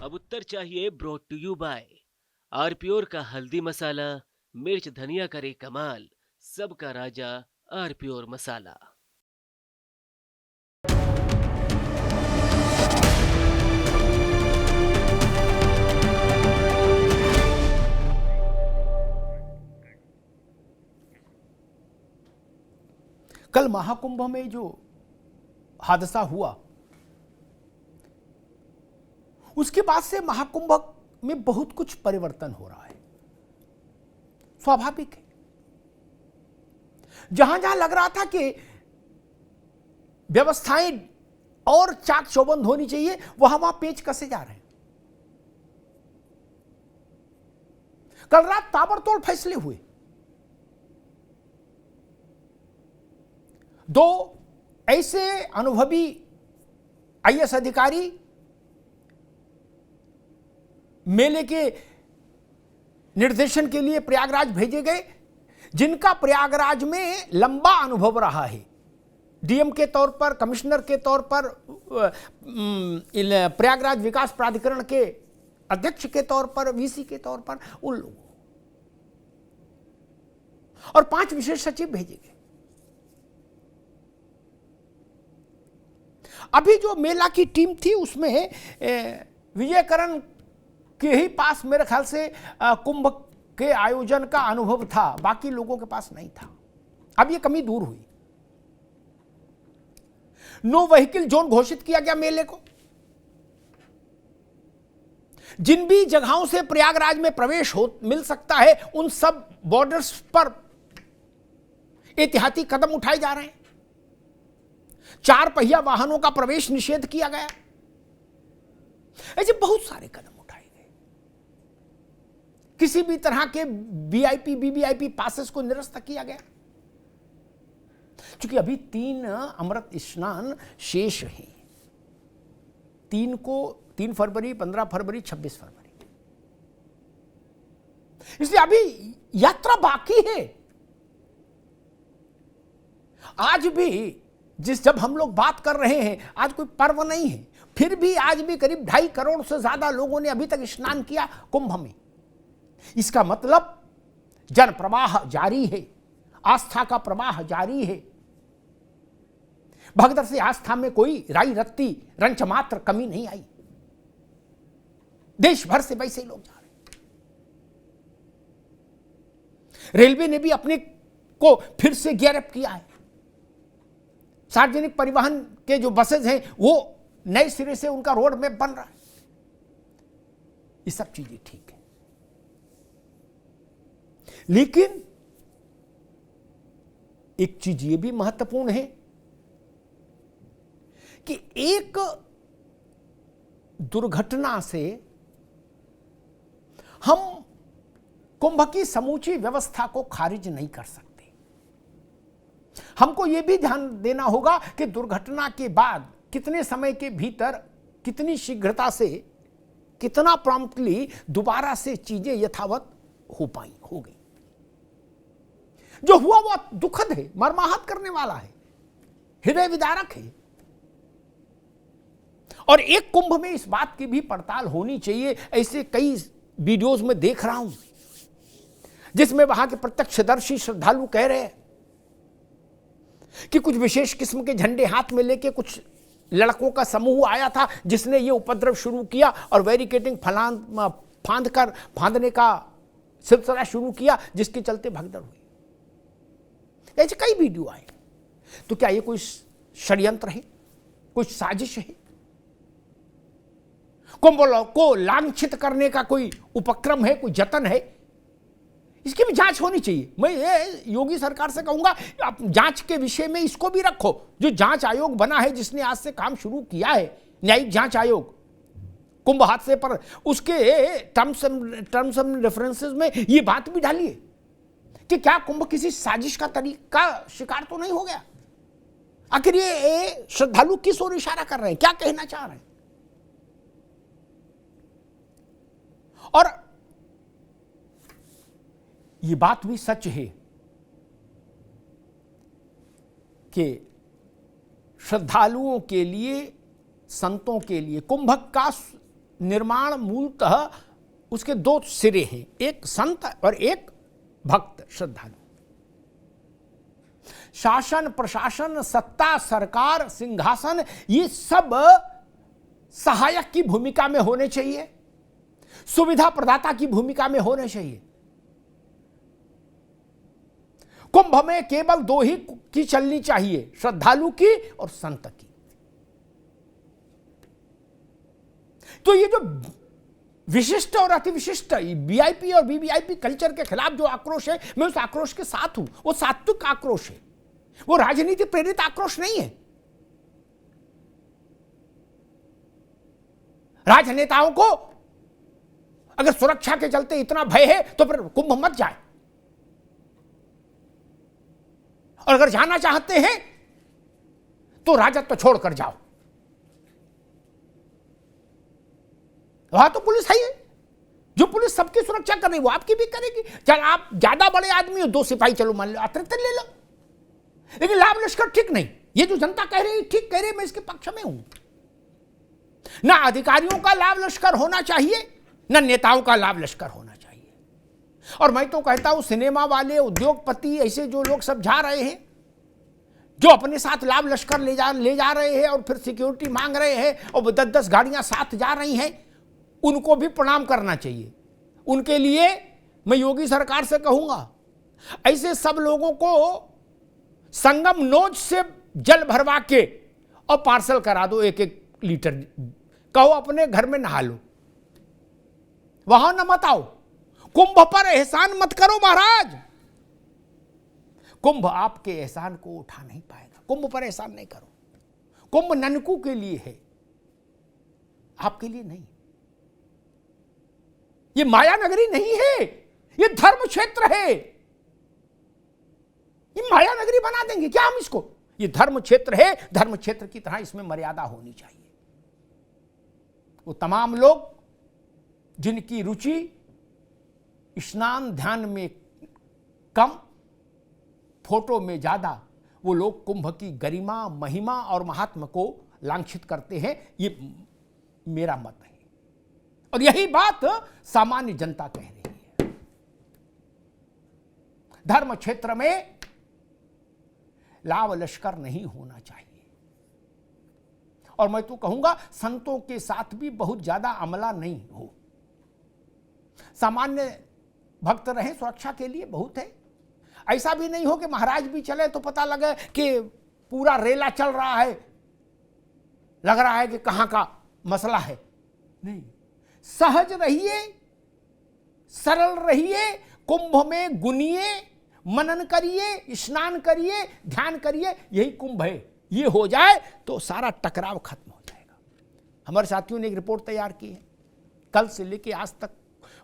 अब उत्तर चाहिए brought to you bye आरप्योर का हल्दी मसाला। मिर्च धनिया करे कमाल, सबका राजा आरप्योर मसाला। कल महाकुंभ में जो हादसा हुआ उसके बाद से महाकुंभ में बहुत कुछ परिवर्तन हो रहा है। स्वाभाविक है। जहां जहां लग रहा था कि व्यवस्थाएं और चाक चौबंद होनी चाहिए, वहां वहां पेच कसे जा रहे हैं। कल रात ताबड़तोड़ फैसले हुए। दो ऐसे अनुभवी आईएएस अधिकारी मेले के निर्देशन के लिए प्रयागराज भेजे गए, जिनका प्रयागराज में लंबा अनुभव रहा है। डीएम के तौर पर, कमिश्नर के तौर पर, प्रयागराज विकास प्राधिकरण के अध्यक्ष के तौर पर, वीसी के तौर पर, उन लोगों और 5 विशेष सचिव भेजे गए। अभी जो मेला की टीम थी उसमें विजयकरण के ही पास मेरे ख्याल से कुंभ के आयोजन का अनुभव था, बाकी लोगों के पास नहीं था। अब ये कमी दूर हुई। नो व्हीकल जोन घोषित किया गया मेले को। जिन भी जगहों से प्रयागराज में प्रवेश मिल सकता है, उन सब बॉर्डर्स पर एहतियाती कदम उठाए जा रहे हैं। 4 पहिया वाहनों का प्रवेश निषेध किया गया। ऐसे बहुत सारे कदम उठाए गए। किसी भी तरह के वीआईपी, वीवीआईपी पासेस को निरस्त किया गया, क्योंकि अभी 3 अमृत स्नान शेष हैं। 3 फरवरी, 15 फरवरी, 26 फरवरी। इसलिए अभी यात्रा बाकी है। आज भी जब हम लोग बात कर रहे हैं, आज कोई पर्व नहीं है, फिर भी आज भी करीब 2.5 करोड़ से ज्यादा लोगों ने अभी तक स्नान किया कुंभ में। इसका मतलब जन प्रवाह जारी है, आस्था का प्रवाह जारी है। भगदड़ से आस्था में कोई राई रत्ती रंच मात्र कमी नहीं आई। देश भर से वैसे लोग जा रहे हैं। रेलवे ने भी अपने को फिर से गियरअप किया है। सार्वजनिक परिवहन के जो बसेज हैं वो नए सिरे से उनका रोड मैप बन रहा है। ये सब चीजें ठीक है, लेकिन एक चीज ये भी महत्वपूर्ण है कि एक दुर्घटना से हम कुंभ की समूची व्यवस्था को खारिज नहीं कर सकते। हमको यह भी ध्यान देना होगा कि दुर्घटना के बाद कितने समय के भीतर, कितनी शीघ्रता से, कितना प्रॉम्प्टली दोबारा से चीजें यथावत हो गई। जो हुआ वो दुखद है, मर्माहत करने वाला है, हृदय विदारक है। और एक कुंभ में इस बात की भी पड़ताल होनी चाहिए। ऐसे कई वीडियोज में देख रहा हूं जिसमें वहां के प्रत्यक्षदर्शी श्रद्धालु कह रहे हैं कि कुछ विशेष किस्म के झंडे हाथ में लेके कुछ लड़कों का समूह आया था, जिसने ये उपद्रव शुरू किया और बैरिकेडिंग फांदने का सिलसिला शुरू किया, जिसके चलते भगदड़ हुई। ऐसे कई वीडियो आए। तो क्या ये कोई षड्यंत्र है, कोई साजिश है, कुंभ को लांछित करने का कोई उपक्रम है, कोई जतन है? इसकी भी जांच होनी चाहिए। मैं ये योगी सरकार से कहूंगा, आप जांच के विषय में इसको भी रखो। जो जांच आयोग बना है, जिसने आज से काम शुरू किया है, न्यायिक जांच आयोग, कुंभ हादसे पर, उसके टर्म्स एंड रेफरेंसेस में ये बात भी डालिए कि क्या कुंभ किसी साजिश का तरीका शिकार तो नहीं हो गया। आखिर ये श्रद्धालु किस ओर इशारा कर रहे हैं, क्या कहना चाह रहे हैं? और ये बात भी सच है कि श्रद्धालुओं के लिए, संतों के लिए कुंभ का निर्माण मूलतः उसके दो सिरे हैं, एक संत और एक भक्त श्रद्धालु। शासन, प्रशासन, सत्ता, सरकार, सिंहासन, ये सब सहायक की भूमिका में होने चाहिए, सुविधा प्रदाता की भूमिका में होने चाहिए। कुंभ में केवल दो ही की चलनी चाहिए, श्रद्धालु की और संत की। तो ये जो विशिष्ट और अति विशिष्ट वीआईपी और वीवीआईपी कल्चर के खिलाफ जो आक्रोश है, मैं उस आक्रोश के साथ हूं। वो सात्विक आक्रोश है, वो राजनीति प्रेरित आक्रोश नहीं है। राजनेताओं को अगर सुरक्षा के चलते इतना भय है तो फिर कुंभ मत जाए, और अगर जाना चाहते हैं तो राजत्व छोड़कर जाओ। वहां तो पुलिस है, जो पुलिस सबकी सुरक्षा कर रही है वो आपकी भी करेगी। चाहे आप ज्यादा बड़े आदमी हो, 2 सिपाही चलो मान लो, अतिरिक्त ले लो, लेकिन लाभ लश्कर ठीक नहीं। ये जो जनता कह रही है ठीक कह रही है, मैं इसके पक्ष में हूं। ना अधिकारियों का लाभ लश्कर होना चाहिए, ना नेताओं का लाभ लश्कर होना चाहिए। और मैं तो कहता हूं सिनेमा वाले, उद्योगपति, ऐसे जो लोग सब जा रहे हैं, जो अपने साथ लाभ लश्कर ले जा रहे हैं और फिर सिक्योरिटी मांग रहे हैं और 10-10 गाड़ियां साथ जा रही हैं, उनको भी प्रणाम करना चाहिए। उनके लिए मैं योगी सरकार से कहूंगा, ऐसे सब लोगों को संगम नोज से जल भरवा के और पार्सल करा दो 1-1 लीटर, कहो अपने घर में नहा लो, वहां न मत आओ। कुंभ पर एहसान मत करो महाराज, कुंभ आपके एहसान को उठा नहीं पाएगा। कुंभ पर एहसान नहीं करो। कुंभ ननकू के लिए है, आपके लिए नहीं। ये माया नगरी नहीं है, ये धर्म क्षेत्र है। ये माया नगरी बना देंगे क्या हम इसको? ये धर्म क्षेत्र है, धर्म क्षेत्र की तरह इसमें मर्यादा होनी चाहिए। वो तमाम लोग जिनकी रुचि स्नान ध्यान में कम, फोटो में ज्यादा, वो लोग कुंभ की गरिमा, महिमा और महात्म को लांछित करते हैं। ये मेरा मत है, और यही बात सामान्य जनता कह रही है। धर्म क्षेत्र में लाभ लश्कर नहीं होना चाहिए। और मैं तो कहूंगा संतों के साथ भी बहुत ज्यादा अमला नहीं हो। सामान्य भक्त रहे, सुरक्षा के लिए बहुत है। ऐसा भी नहीं हो कि महाराज भी चले तो पता लगे कि पूरा रेला चल रहा है, लग रहा है कि कहां का मसला है। नहीं, सहज रहिए, सरल रहिए, कुंभ में गुनिए, मनन करिए, स्नान करिए, ध्यान करिए, यही कुंभ है। ये हो जाए तो सारा टकराव खत्म हो जाएगा। हमारे साथियों ने एक रिपोर्ट तैयार की है, कल से लेकर आज तक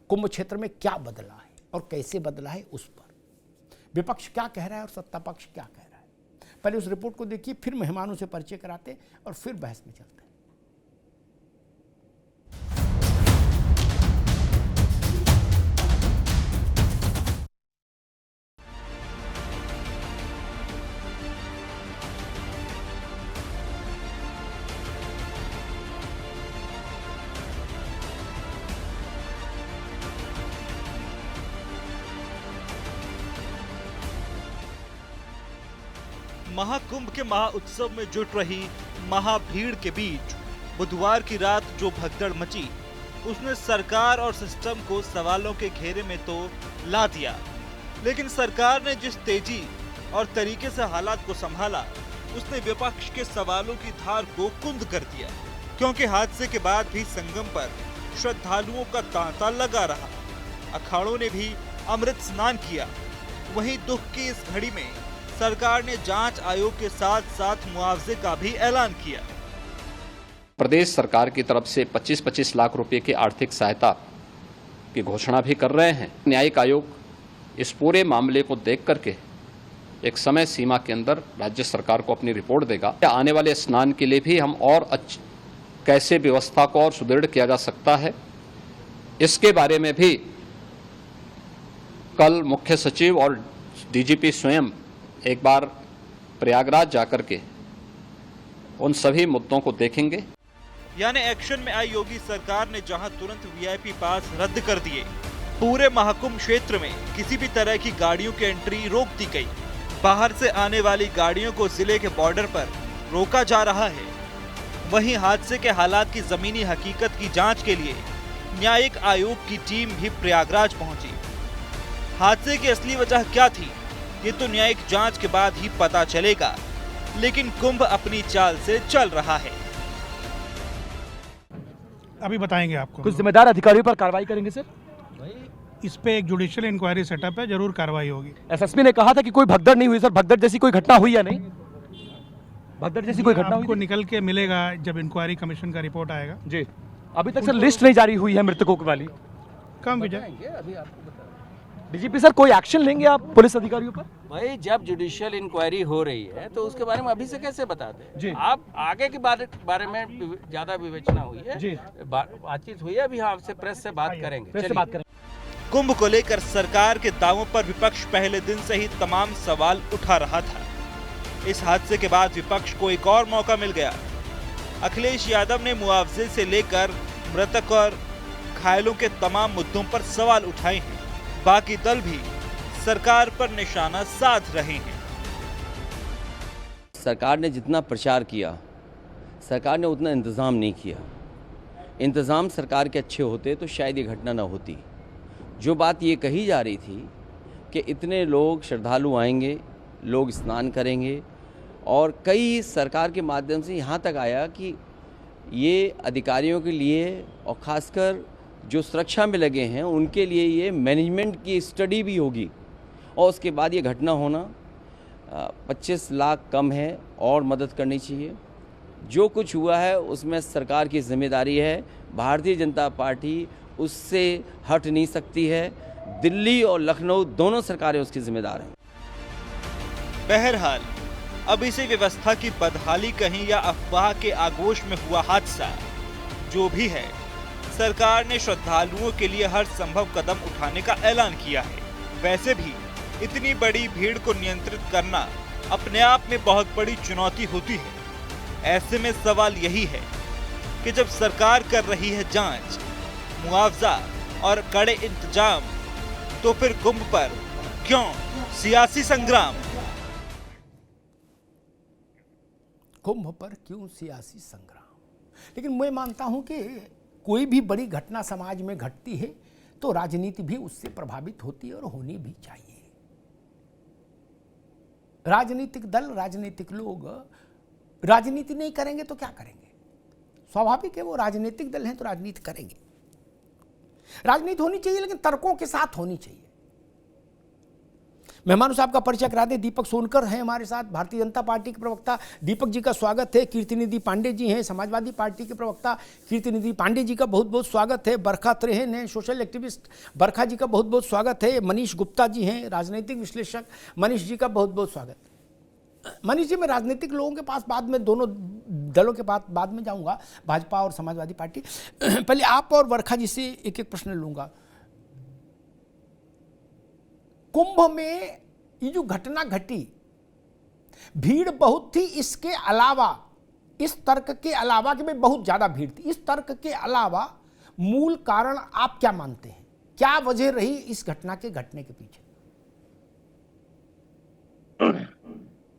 कुंभ क्षेत्र में क्या बदला है और कैसे बदला है, उस पर विपक्ष क्या कह रहा है और सत्ता पक्ष क्या कह रहा है। पहले उस रिपोर्ट को देखिए, फिर मेहमानों से परिचय कराते और फिर बहस में चलते। महाकुंभ के महाउत्सव में जुट रही महाभीड़ के बीच बुधवार की रात जो भगदड़ मची, उसने सरकार और सिस्टम को सवालों के घेरे में तो ला दिया। लेकिन सरकार ने जिस तेजी और तरीके से हालात को संभाला, उसने विपक्ष के सवालों की धार को कुंद कर दिया। क्योंकि हादसे के बाद भी संगम पर श्रद्धालुओं का तांता लगा रहा। अखाड़ों ने भी अमृत स्नान किया। वहीं दुख की इस घड़ी में सरकार ने जांच आयोग के साथ साथ मुआवजे का भी ऐलान किया। प्रदेश सरकार की तरफ से 25-25 लाख रुपए की आर्थिक सहायता की घोषणा भी कर रहे हैं। न्यायिक आयोग इस पूरे मामले को देख करके एक समय सीमा के अंदर राज्य सरकार को अपनी रिपोर्ट देगा। आने वाले स्नान के लिए भी हम और कैसे व्यवस्था को और सुदृढ़ किया जा सकता है, इसके बारे में भी कल मुख्य सचिव और डीजीपी स्वयं एक बार प्रयागराज जाकर के उन सभी मुद्दों को देखेंगे। यानी एक्शन में आई योगी सरकार ने जहां तुरंत वीआईपी पास रद्द कर दिए, पूरे महाकुंभ क्षेत्र में किसी भी तरह की गाड़ियों की एंट्री रोक दी गई। बाहर से आने वाली गाड़ियों को जिले के बॉर्डर पर रोका जा रहा है। वहीं हादसे के हालात की जमीनी हकीकत की जांच के लिए न्यायिक आयोग की टीम भी प्रयागराज पहुंची। हादसे की असली वजह क्या थी, ये तो न्यायिक जांच के बाद ही पता चलेगा, लेकिन कुंभ अपनी चाल से चल रहा है। अभी बताएंगे आपको। कुछ जिम्मेदार अधिकारियों पर कार्रवाई करेंगे सर? इस पे एक जुडिशियल इंक्वायरी सेटअप है, जरूर कार्रवाई होगी। एसएसपी ने कहा था कि कोई भगदड़ नहीं हुई सर, भगदड़ जैसी कोई घटना हुई या नहीं? भगदड़ जैसी कोई घटना हुई आपको थी? निकल के मिलेगा जब इंक्वायरी कमीशन का रिपोर्ट आएगा। जी, अभी तक सर लिस्ट नहीं जारी हुई है मृतकों की वाली। कम विजय, डीजीपी सर कोई एक्शन लेंगे आप पुलिस अधिकारियों पर? भाई जब जुडिशियल इंक्वायरी हो रही है तो उसके बारे में अभी से कैसे बताते जी। हैं? आप आगे के बारे में ज्यादा विवेचना हुई है जी। बातचीत हुई है, अभी हम आपसे प्रेस से बात करेंगे। प्रेस से चलिए। बात करें। कुंभ को लेकर सरकार के दावों पर विपक्ष पहले दिन से ही तमाम सवाल उठा रहा था। इस हादसे के बाद विपक्ष को एक और मौका मिल गया। अखिलेश यादव ने मुआवजे से लेकर मृतक और घायलों के तमाम मुद्दों पर सवाल उठाए हैं। बाकी दल भी सरकार पर निशाना साध रहे हैं। सरकार ने जितना प्रचार किया, सरकार ने उतना इंतज़ाम नहीं किया। इंतज़ाम सरकार के अच्छे होते तो शायद ये घटना ना होती। जो बात ये कही जा रही थी कि इतने लोग श्रद्धालु आएंगे, लोग स्नान करेंगे, और कई सरकार के माध्यम से यहाँ तक आया कि ये अधिकारियों के लिए और ख़ासकर जो सुरक्षा में लगे हैं उनके लिए ये मैनेजमेंट की स्टडी भी होगी, और उसके बाद ये घटना होना 25 लाख कम है और मदद करनी चाहिए। जो कुछ हुआ है उसमें सरकार की जिम्मेदारी है, भारतीय जनता पार्टी उससे हट नहीं सकती है। दिल्ली और लखनऊ दोनों सरकारें उसकी जिम्मेदार हैं। बहरहाल अब इसे व्यवस्था की बदहाली कहीं या अफवाह के आगोश में हुआ हादसा, जो भी है, सरकार ने श्रद्धालुओं के लिए हर संभव कदम उठाने का ऐलान किया है। वैसे भी इतनी बड़ी भीड़ को नियंत्रित करना अपने आप में बहुत बड़ी चुनौती होती है। ऐसे में सवाल यही है कि जब सरकार कर रही है जांच, मुआवजा और कड़े इंतजाम, तो फिर कुंभ पर क्यों सियासी संग्राम? कुंभ पर क्यों सियासी संग्राम? लेकिन मैं मानता हूं कि कोई भी बड़ी घटना समाज में घटती है तो राजनीति भी उससे प्रभावित होती है और होनी भी चाहिए। राजनीतिक दल, राजनीतिक लोग राजनीति नहीं करेंगे तो क्या करेंगे? स्वाभाविक है, वो राजनीतिक दल हैं तो राजनीति करेंगे। राजनीति होनी चाहिए लेकिन तर्कों के साथ होनी चाहिए। मेहमानों साहब का परिचय करा दें। दीपक सोनकर हैं हमारे साथ, भारतीय जनता पार्टी के प्रवक्ता। दीपक जी का स्वागत है। कीर्तिनिधि पांडे जी हैं, समाजवादी पार्टी के प्रवक्ता। कीर्तिनिधि पांडे जी का बहुत बहुत स्वागत है। बरखा त्रेहन हैं, सोशल एक्टिविस्ट। बरखा जी का बहुत बहुत स्वागत है। मनीष गुप्ता जी हैं, राजनीतिक विश्लेषक। मनीष जी का बहुत बहुत स्वागत है। मनीष जी, मैं राजनीतिक लोगों के पास बाद में, दोनों दलों के पास बाद में जाऊंगा, भाजपा और समाजवादी पार्टी। पहले आप और वर्षा जी से एक एक प्रश्न लूंगा। कुंभ में ये जो घटना घटी, भीड़ बहुत थी, इसके अलावा, इस तर्क के अलावा कि भाई बहुत ज्यादा भीड़ थी, इस तर्क के अलावा मूल कारण आप क्या मानते हैं? क्या वजह रही इस घटना के घटने के पीछे?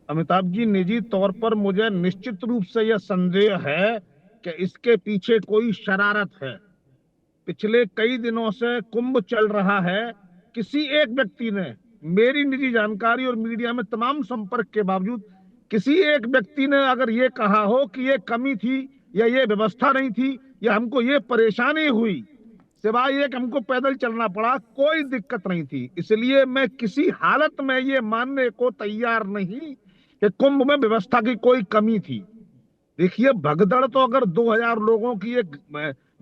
अमिताभ जी, निजी तौर पर मुझे निश्चित रूप से यह संदेह है कि इसके पीछे कोई शरारत है। पिछले कई दिनों से कुंभ चल रहा है, किसी एक व्यक्ति ने, मेरी निजी जानकारी और मीडिया में तमाम संपर्क के बावजूद, किसी एक व्यक्ति ने अगर ये कहा हो कि ये कमी थी या ये व्यवस्था नहीं थी या हमको ये परेशानी हुई, सिवाय ये कि हमको पैदल चलना पड़ा, कोई दिक्कत नहीं थी। इसलिए मैं किसी हालत में ये मानने को तैयार नहीं कि कुंभ में व्यवस्था की कोई कमी थी। देखिए, भगदड़ तो अगर 2000 लोगों की एक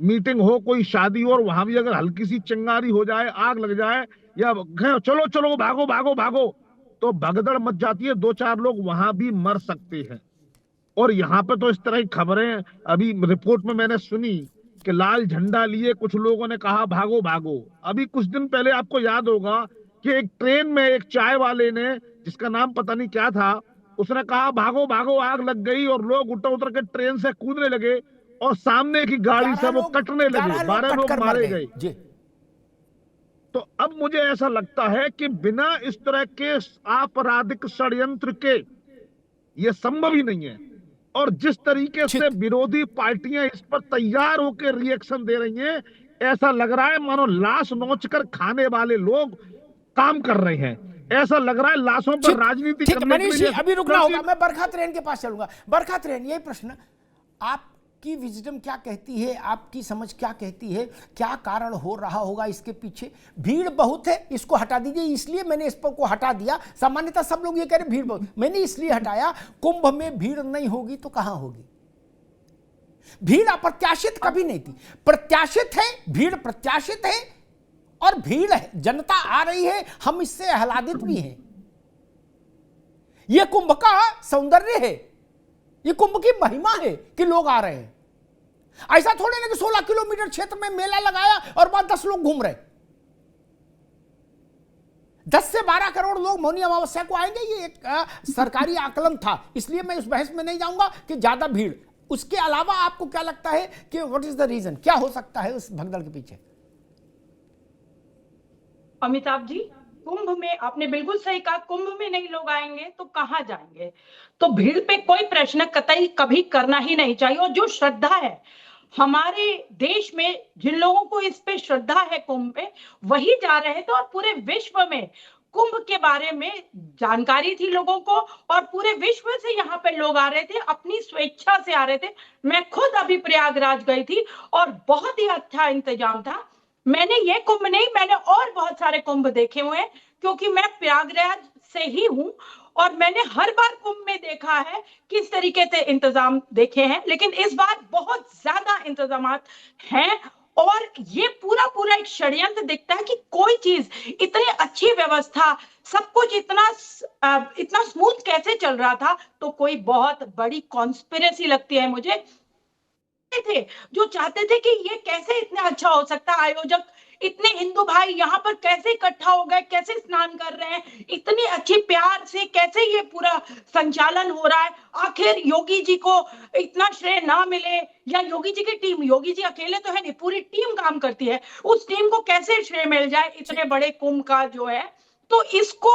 मीटिंग हो, कोई शादी हो, और वहां भी अगर हल्की सी चिंगारी हो जाए, आग लग जाए, या चलो चलो भागो भागो भागो, तो भगदड़ मच जाती है। 2-4 लोग वहां भी मर सकते हैं। और यहाँ पे तो इस तरह की खबरें अभी रिपोर्ट में मैंने सुनी कि लाल झंडा लिए कुछ लोगों ने कहा भागो भागो। अभी कुछ दिन पहले आपको याद होगा कि एक ट्रेन में एक चाय वाले ने, जिसका नाम पता नहीं क्या था, उसने कहा भागो भागो, आग लग गई, और लोग उतर उतर के ट्रेन से कूदने लगे और सामने की गाड़ी से वो कटने लगे, 12 लोग मारे गए। जी। तो अब मुझे ऐसा लगता है कि बिना इस तरह के आपराधिक षड्यंत्र के ये संभव ही नहीं है। और जिस तरीके से विरोधी पार्टियां इस पर तैयार होकर रिएक्शन दे रही हैं, ऐसा लग रहा है मानो लाश नोचकर खाने वाले लोग काम कर रहे हैं। ऐसा लग रहा है लाशों पर राजनीति करने के मनीष जी लिए। अभी रुकना होगा, मैं बरखा त्रेन के पास चलूंगा। बरखा त्रेन, यही प्रश्न, आपकी विजडम क्या कहती है, आपकी समझ क्या कहती है, क्या कारण हो रहा होगा इसके पीछे? भीड़ बहुत है, इसको हटा दीजिए, इसलिए मैंने इस पर को हटा दिया। सामान्यतः सब लोग ये कह रहे भीड़ बहुत, मैंने इसलिए हटाया, कुंभ में भीड़ नहीं होगी तो कहां होगी? भीड़ अप्रत्याशित कभी नहीं थी, प्रत्याशित है, भीड़ प्रत्याशित है और भीड़ है, जनता आ रही है, हम इससे आह्लादित भी हैं। यह कुंभ का सौंदर्य है, ये कुंभ की महिमा है कि लोग आ रहे हैं। ऐसा थोड़े ना कि 16 किलोमीटर क्षेत्र में मेला लगाया और बाद 10 लोग घूम रहे। 10 से 12 करोड़ लोग मौनी अमावस्या को आएंगे, ये एक सरकारी आकलन था, इसलिए मैं उस बहस में नहीं जाऊंगा कि ज्यादा भीड़। उसके अलावा आपको क्या लगता है कि व्हाट इज द रीजन, क्या हो सकता है उस भगदड़ के पीछे? अमिताभ जी, कुंभ में आपने बिल्कुल सही कहा, कुंभ में नहीं लोग आएंगे तो कहां जाएंगे? तो भीड़ पे कोई प्रश्न कतई कभी करना ही नहीं चाहिए। और जो श्रद्धा है हमारे देश में, जिन लोगों को इस पे श्रद्धा है कुंभ पे, वही जा रहे थे। और पूरे विश्व में कुंभ के बारे में जानकारी थी लोगों को और पूरे विश्व से यहाँ पे लोग आ रहे थे, अपनी स्वेच्छा से आ रहे थे। मैं खुद अभी प्रयागराज गई थी और बहुत ही अच्छा इंतजाम था। मैंने ये कुंभ नहीं, मैंने और बहुत सारे कुंभ देखे हुए हैं क्योंकि मैं प्रयागराज से ही हूं और मैंने हर बार कुंभ में देखा है किस तरीके से इंतजाम देखे हैं, लेकिन इस बार बहुत ज्यादा इंतजाम हैं और ये पूरा एक षड्यंत्र दिखता है कि कोई चीज इतनी अच्छी व्यवस्था, सब कुछ इतना स्मूथ कैसे चल रहा था। तो कोई बहुत बड़ी कॉन्स्पिरेसी लगती है मुझे, थे जो चाहते थे कि ये कैसे इतना अच्छा हो सकता है, आयोजक इतने हिंदू भाई यहाँ पर कैसे इकट्ठा हो गए, कैसे स्नान कर रहे हैं, इतनी अच्छी प्यार से कैसे ये पूरा संचालन हो रहा है। आखिर योगी जी को इतना श्रेय ना मिले या योगी जी की टीम, योगी जी अकेले तो है नहीं, पूरी टीम काम करती है, उस टीम को कैसे श्रेय मिल जाए इतने बड़े कुंभ का जो है। तो इसको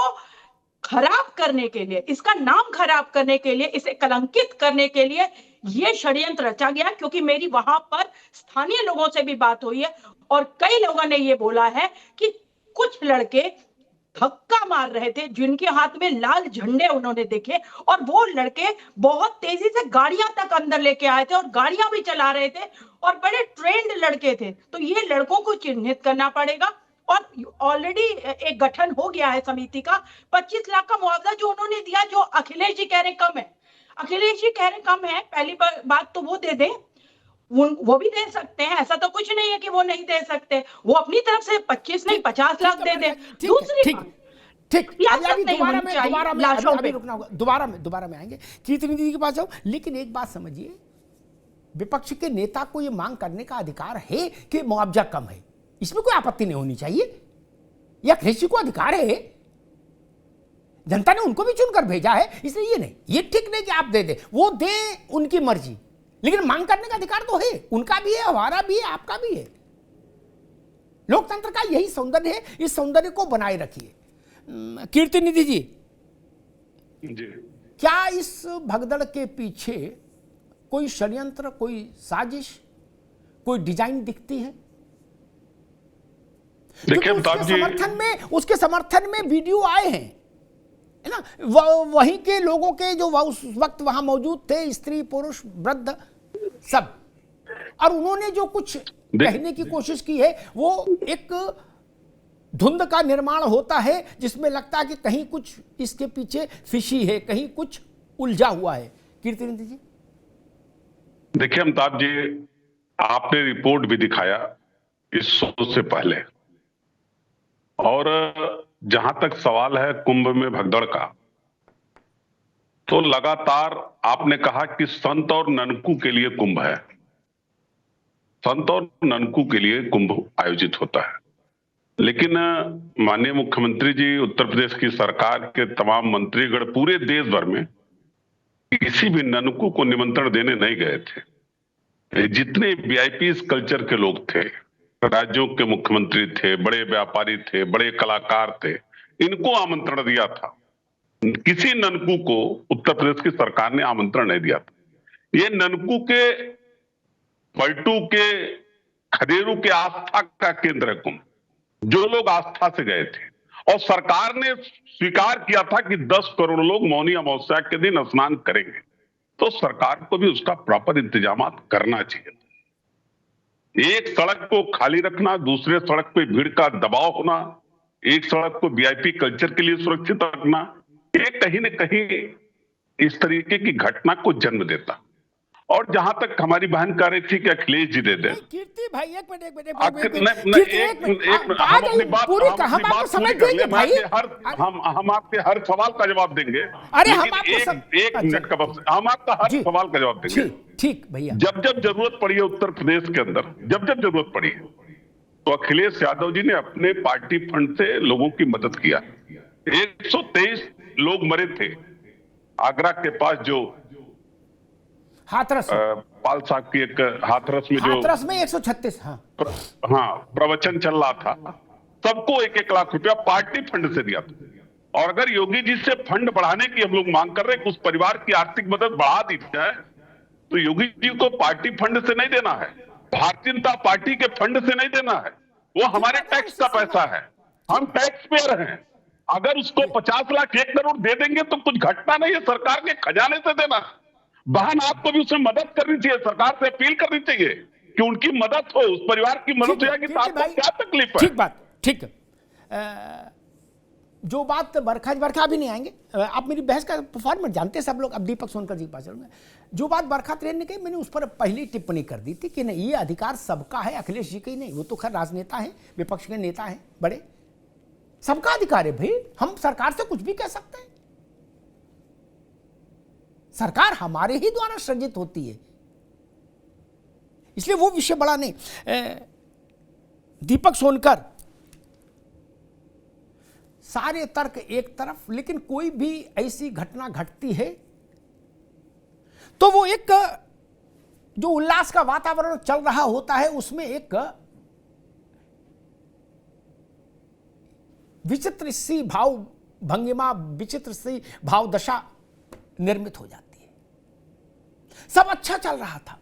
खराब करने के लिए, इसका नाम खराब करने के लिए, इसे कलंकित करने के लिए ये षड्यंत्र रचा गया। क्योंकि मेरी वहां पर स्थानीय लोगों से भी बात हुई है और कई लोगों ने ये बोला है कि कुछ लड़के धक्का मार रहे थे जिनके हाथ में लाल झंडे उन्होंने देखे और वो लड़के बहुत तेजी से गाड़ियां तक अंदर लेके आए थे और गाड़ियां भी चला रहे थे और बड़े ट्रेंड लड़के थे। तो ये लड़कों को चिन्हित करना पड़ेगा और ऑलरेडी एक गठन हो गया है समिति का। 25 लाख का मुआवजा जो उन्होंने दिया, जो अखिलेश जी कह रहे कम है, अखिलेश जी कह रहे कम है, पहली बात तो वो दे दे, वो भी दे सकते हैं, ऐसा तो कुछ नहीं है कि वो नहीं दे सकते, वो अपनी तरफ से 25 नहीं 50 लाख दे दे। दूसरी ठीक, दोबारा में आएंगे, कीर्ति निधि के पास जाओ। लेकिन एक बात समझिए, विपक्ष के नेता को यह मांग करने का अधिकार है कि मुआवजा कम है, इसमें कोई आपत्ति नहीं होनी चाहिए, यह अखिलेश जी को अधिकार है, जनता ने उनको भी चुनकर भेजा है, इसलिए ये नहीं, ये ठीक नहीं कि आप दे दे, वो दे उनकी मर्जी, लेकिन मांग करने का अधिकार तो है, उनका भी है, हमारा भी है, आपका भी है। लोकतंत्र का यही सौंदर्य है, इस सौंदर्य को बनाए रखिए। कीर्ति निधि जी, क्या इस भगदड़ के पीछे कोई षड्यंत्र, कोई साजिश, कोई डिजाइन दिखती है? देखिए उसके समर्थन में वीडियो आए हैं, है ना, वहीं के लोगों के जो उस वक्त वहां मौजूद थे, स्त्री पुरुष वृद्ध सब, और उन्होंने जो कुछ कहने की कोशिश की है वो एक धुंध का निर्माण होता है जिसमें लगता है कि कहीं कुछ इसके पीछे फिशी है, कहीं कुछ उलझा हुआ है। कीर्तिनिधि जी, देखिए अमिताभ जी, आपने रिपोर्ट भी दिखाया इस शो से पहले, और जहां तक सवाल है कुंभ में भगदड़ का, तो लगातार आपने कहा कि संत और ननकू के लिए कुंभ है, संत और ननकू के लिए कुंभ आयोजित होता है। लेकिन माननीय मुख्यमंत्री जी, उत्तर प्रदेश की सरकार के तमाम मंत्रीगण पूरे देश भर में किसी भी ननकू को निमंत्रण देने नहीं गए थे। जितने वीआईपी कल्चर के लोग थे, राज्यों के मुख्यमंत्री थे, बड़े व्यापारी थे, बड़े कलाकार थे, इनको आमंत्रण दिया था। किसी ननकू को उत्तर प्रदेश की सरकार ने आमंत्रण नहीं दिया था। ये ननकू के, पलटू के, खदेरू के आस्था का केंद्र है कुंभ। जो लोग आस्था से गए थे और सरकार ने स्वीकार किया था कि 10 करोड़ लोग मौनी अमावस्या के दिन स्नान करेंगे, तो सरकार को भी उसका प्रॉपर इंतजाम करना चाहिए। एक सड़क को खाली रखना, दूसरे सड़क पे भीड़ का दबाव होना, एक सड़क को वीआईपी कल्चर के लिए सुरक्षित रखना, ये कहीं न कहीं इस तरीके की घटना को जन्म देता। और जहां तक हमारी बहन कह रही थी कि अखिलेश जी दे दे, कीर्ति भाई एक मिनट हम आपके हर सवाल का जवाब देंगे। अरे हम एक मिनट का बस, हम आपका हर सवाल का जवाब देंगे। ठीक भैया। जब जरूरत पड़ी है उत्तर प्रदेश के अंदर, जब जरूरत पड़ी है, तो अखिलेश यादव जी ने अपने पार्टी फंड से लोगों की मदद किया। 123 लोग मरे थे आगरा के पास, जो हाथरस पाल साहब की एक हाथरस में, जो हाथरस में 136 प्रवचन चल रहा था, सबको 1-1 लाख रुपया पार्टी फंड से दिया था। और अगर योगी जी से फंड बढ़ाने की हम लोग मांग कर रहे हैं कि उस परिवार की आर्थिक मदद बढ़ा दी जाए, तो योगी जी को पार्टी फंड से नहीं देना है, भारतीय जनता पार्टी के फंड से नहीं देना है, वो हमारे टैक्स का पैसा है, हम टैक्स पेयर हैं। अगर उसको 50 लाख 1 करोड़ दे देंगे तो कुछ घटना नहीं है, सरकार के खजाने से देना। बहन आपको भी उसमें मदद करनी चाहिए, सरकार से अपील करनी चाहिए कि उनकी मदद हो, उस परिवार की मदद हो जाएगी। तो आपको क्या तकलीफ है? ठीक बात, ठीक। जो बात बरखा अभी नहीं आएंगे, आप मेरी बहस का फॉर्मेट जानते हैं सब लोग। अब दीपक सोनकर जी पास चलूंगा। जो बात बरखा त्रेन ने कही, मैंने उस पर पहली टिप्पणी कर दी थी कि नहीं, ये अधिकार सबका है, अखिलेश जी का ही नहीं। वो तो खैर राजनेता है, विपक्ष के नेता है बड़े, सबका अधिकार है भाई। हम सरकार से कुछ भी कह सकते हैं, सरकार हमारे ही द्वारा सृजित होती है, इसलिए वो विषय बड़ा नहीं। दीपक सोनकर, सारे तर्क एक तरफ, लेकिन कोई भी ऐसी घटना घटती है तो वो एक जो उल्लास का वातावरण चल रहा होता है, उसमें एक विचित्र सी भाव भंगिमा, विचित्र सी भाव दशा निर्मित हो जाती है। सब अच्छा चल रहा था,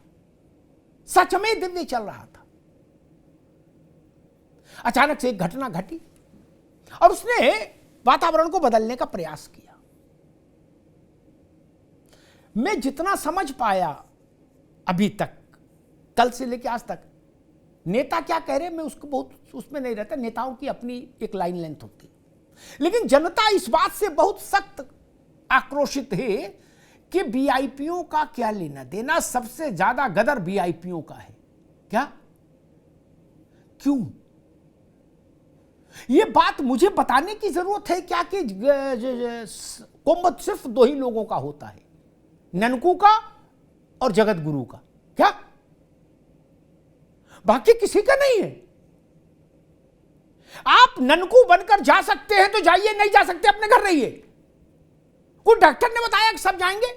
सच में दिव्य चल रहा था, अचानक से एक घटना घटी और उसने वातावरण को बदलने का प्रयास किया। मैं जितना समझ पाया अभी तक, कल से लेकर आज तक, नेता क्या कह रहे हैं मैं उसको बहुत उसमें नहीं रहता, नेताओं की अपनी एक लाइन लेंथ होती, लेकिन जनता इस बात से बहुत सख्त आक्रोशित है कि वीआईपीओ का क्या लेना देना, सबसे ज्यादा गदर वीआईपीओ का है। क्या, क्यों? यह बात मुझे बताने की जरूरत है क्या कि कुंभ सिर्फ 2 ही लोगों का होता है, ननकू का और जगत गुरु का, क्या बाकी किसी का नहीं है? आप ननकू बनकर जा सकते हैं तो जाइए, नहीं जा सकते अपने घर रहिए। कोई डॉक्टर ने बताया कि सब जाएंगे?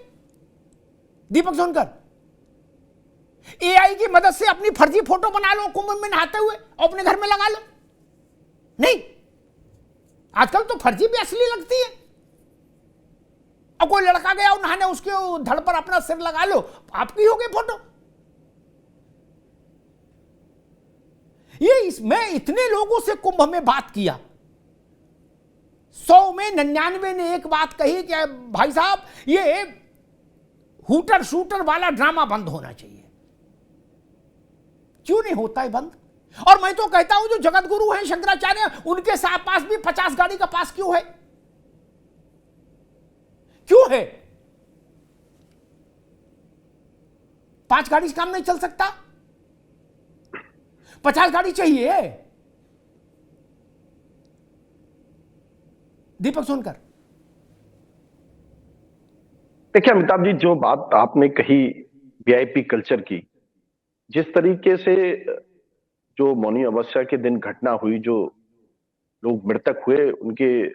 दीपक सोनकर, एआई की मदद से अपनी फर्जी फोटो बना लो कुंभ में नहाते हुए और अपने घर में लगा लो। नहीं, आजकल तो फर्जी भी असली लगती है। और कोई लड़का गया और नहाने, उसके धड़ पर अपना सिर लगा लो, आपकी हो गई फोटो। मैं इतने लोगों से कुंभ में बात किया, 100 में 99 ने एक बात कही कि भाई साहब ये हूटर शूटर वाला ड्रामा बंद होना चाहिए। क्यों नहीं होता है बंद? और मैं तो कहता हूं जो जगत गुरु हैं शंकराचार्य, उनके साथ पास भी 50 गाड़ी का पास क्यों है? क्यों है? 5 गाड़ी से काम नहीं चल सकता, 50 गाड़ी चाहिए। दीपक सोनकर, देखिए अमिताभ जी, जो बात आपने कही वीआईपी कल्चर की, जिस तरीके से जो मौनी अमावस्या के दिन घटना हुई, जो लोग मृतक हुए, उनके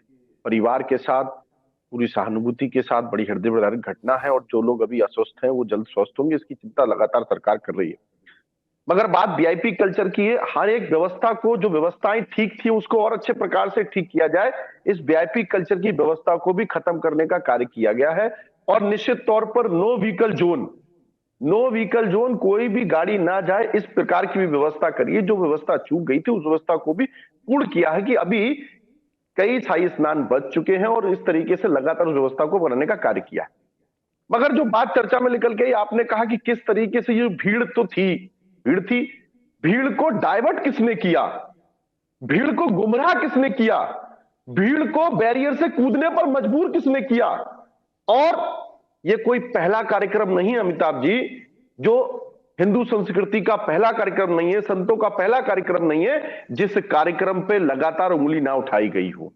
परिवार के साथ पूरी सहानुभूति के साथ बड़ी हृदय विदारक घटना है, और जो लोग अभी अस्वस्थ हैं वो जल्द स्वस्थ होंगे, इसकी चिंता लगातार सरकार कर रही है। मगर बात वीआईपी कल्चर की है। हर एक व्यवस्था को, जो व्यवस्थाएं ठीक थी उसको और अच्छे प्रकार से ठीक किया जाए। इस वीआईपी कल्चर की व्यवस्था को भी खत्म करने का कार्य किया गया है, और निश्चित तौर पर नो व्हीकल जोन, कोई भी गाड़ी ना जाए, इस प्रकार की भी व्यवस्था करिए। जो व्यवस्था चूक गई थी उस व्यवस्था को भी पूर्ण किया है कि अभी कई शाही स्नान बच चुके हैं, और इस तरीके से लगातार उस व्यवस्था को बनाने का कार्य किया है। मगर जो बात चर्चा में निकल के आई, आपने कहा कि किस तरीके से ये भीड़ थी, भीड़ को डाइवर्ट किसने किया, भीड़ को गुमराह किसने किया, भीड़ को बैरियर से कूदने पर मजबूर किसने किया। और ये कोई पहला कार्यक्रम नहीं है अमिताभ जी, जो हिंदू संस्कृति का पहला कार्यक्रम नहीं है, संतों का पहला कार्यक्रम नहीं है जिस कार्यक्रम पे लगातार उंगली ना उठाई गई हो।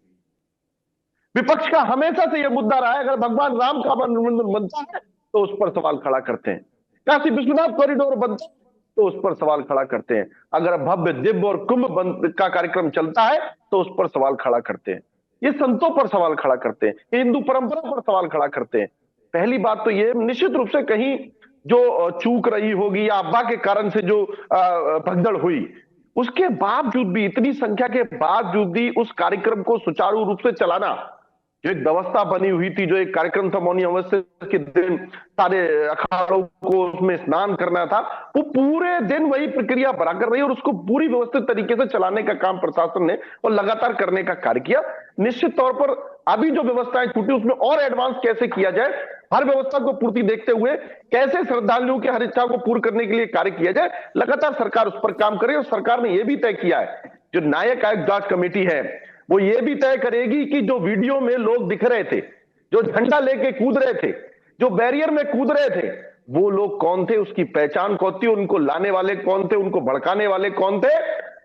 विपक्ष का हमेशा से यह मुद्दा रहा है, अगर भगवान राम का मंदिर बनता है तो उस पर सवाल खड़ा करते हैं, काशी विश्वनाथ कॉरिडोर बनता है तो उस पर सवाल खड़ा करते हैं, अगर भव्य दिव्य और कुंभ का कार्यक्रम चलता है तो उस पर सवाल खड़ा करते हैं, ये संतों पर सवाल खड़ा करते हैं, हिंदू परंपरा पर सवाल खड़ा करते हैं। पहली बात तो ये निश्चित रूप से कहीं जो चूक रही होगी या अफवाह के कारण से जो भगदड़ हुई, उसके बावजूद भी, इतनी संख्या के बावजूद भी उस कार्यक्रम को सुचारू रूप से चलाना, जो एक व्यवस्था बनी हुई थी, जो एक कार्यक्रम था मौनी अमावस्या के दिन सारे अखाड़ों को उसमें स्नान करना था, वो पूरे दिन वही प्रक्रिया बराबर रही और उसको पूरी व्यवस्थित तरीके से चलाने का काम प्रशासन ने और लगातार करने का कार्य किया। निश्चित तौर पर अभी जो व्यवस्थाएं छूटी उसमें और एडवांस कैसे किया जाए, हर व्यवस्था को पूर्ति देखते हुए कैसे श्रद्धालुओं की हर इच्छा को पूर्ण करने के लिए कार्य किया जाए, लगातार सरकार उस पर काम करे। और सरकार ने यह भी तय किया है, जो न्यायिक आयोग जांच कमेटी है वो ये भी तय करेगी कि जो वीडियो में लोग दिख रहे थे, जो झंडा लेके कूद रहे थे, जो बैरियर में कूद रहे थे, वो लोग कौन थे, उसकी पहचान कौन थी, उनको लाने वाले कौन थे, उनको भड़काने वाले कौन थे,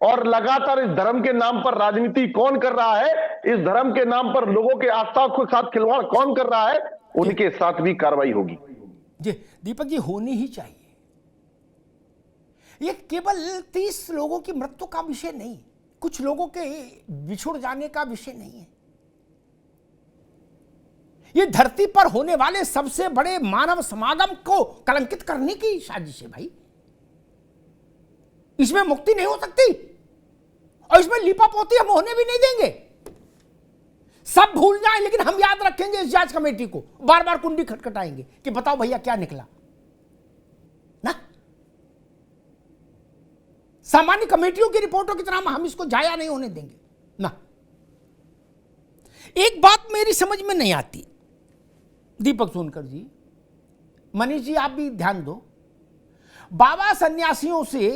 और लगातार इस धर्म के नाम पर राजनीति कौन कर रहा है, इस धर्म के नाम पर लोगों के आस्था के साथ खिलवाड़ कौन कर रहा है, उनके साथ भी कार्रवाई होगी। जी दीपक जी, होनी ही चाहिए। ये केवल 30 लोगों की मृत्यु का विषय नहीं, कुछ लोगों के बिछुड़ जाने का विषय नहीं है, ये धरती पर होने वाले सबसे बड़े मानव समागम को कलंकित करने की साजिश है भाई। इसमें मुक्ति नहीं हो सकती और इसमें लिपापोती हम होने भी नहीं देंगे। सब भूल जाएं लेकिन हम याद रखेंगे इस जांच कमेटी को, बार बार कुंडी खटखटाएंगे कि बताओ भैया क्या निकला ना। सामान्य कमेटियों की रिपोर्टों की तरह हम इसको जाया नहीं होने देंगे ना। एक बात मेरी समझ में नहीं आती दीपक सोनकर जी, मनीष जी आप भी ध्यान दो, बाबा सन्यासियों से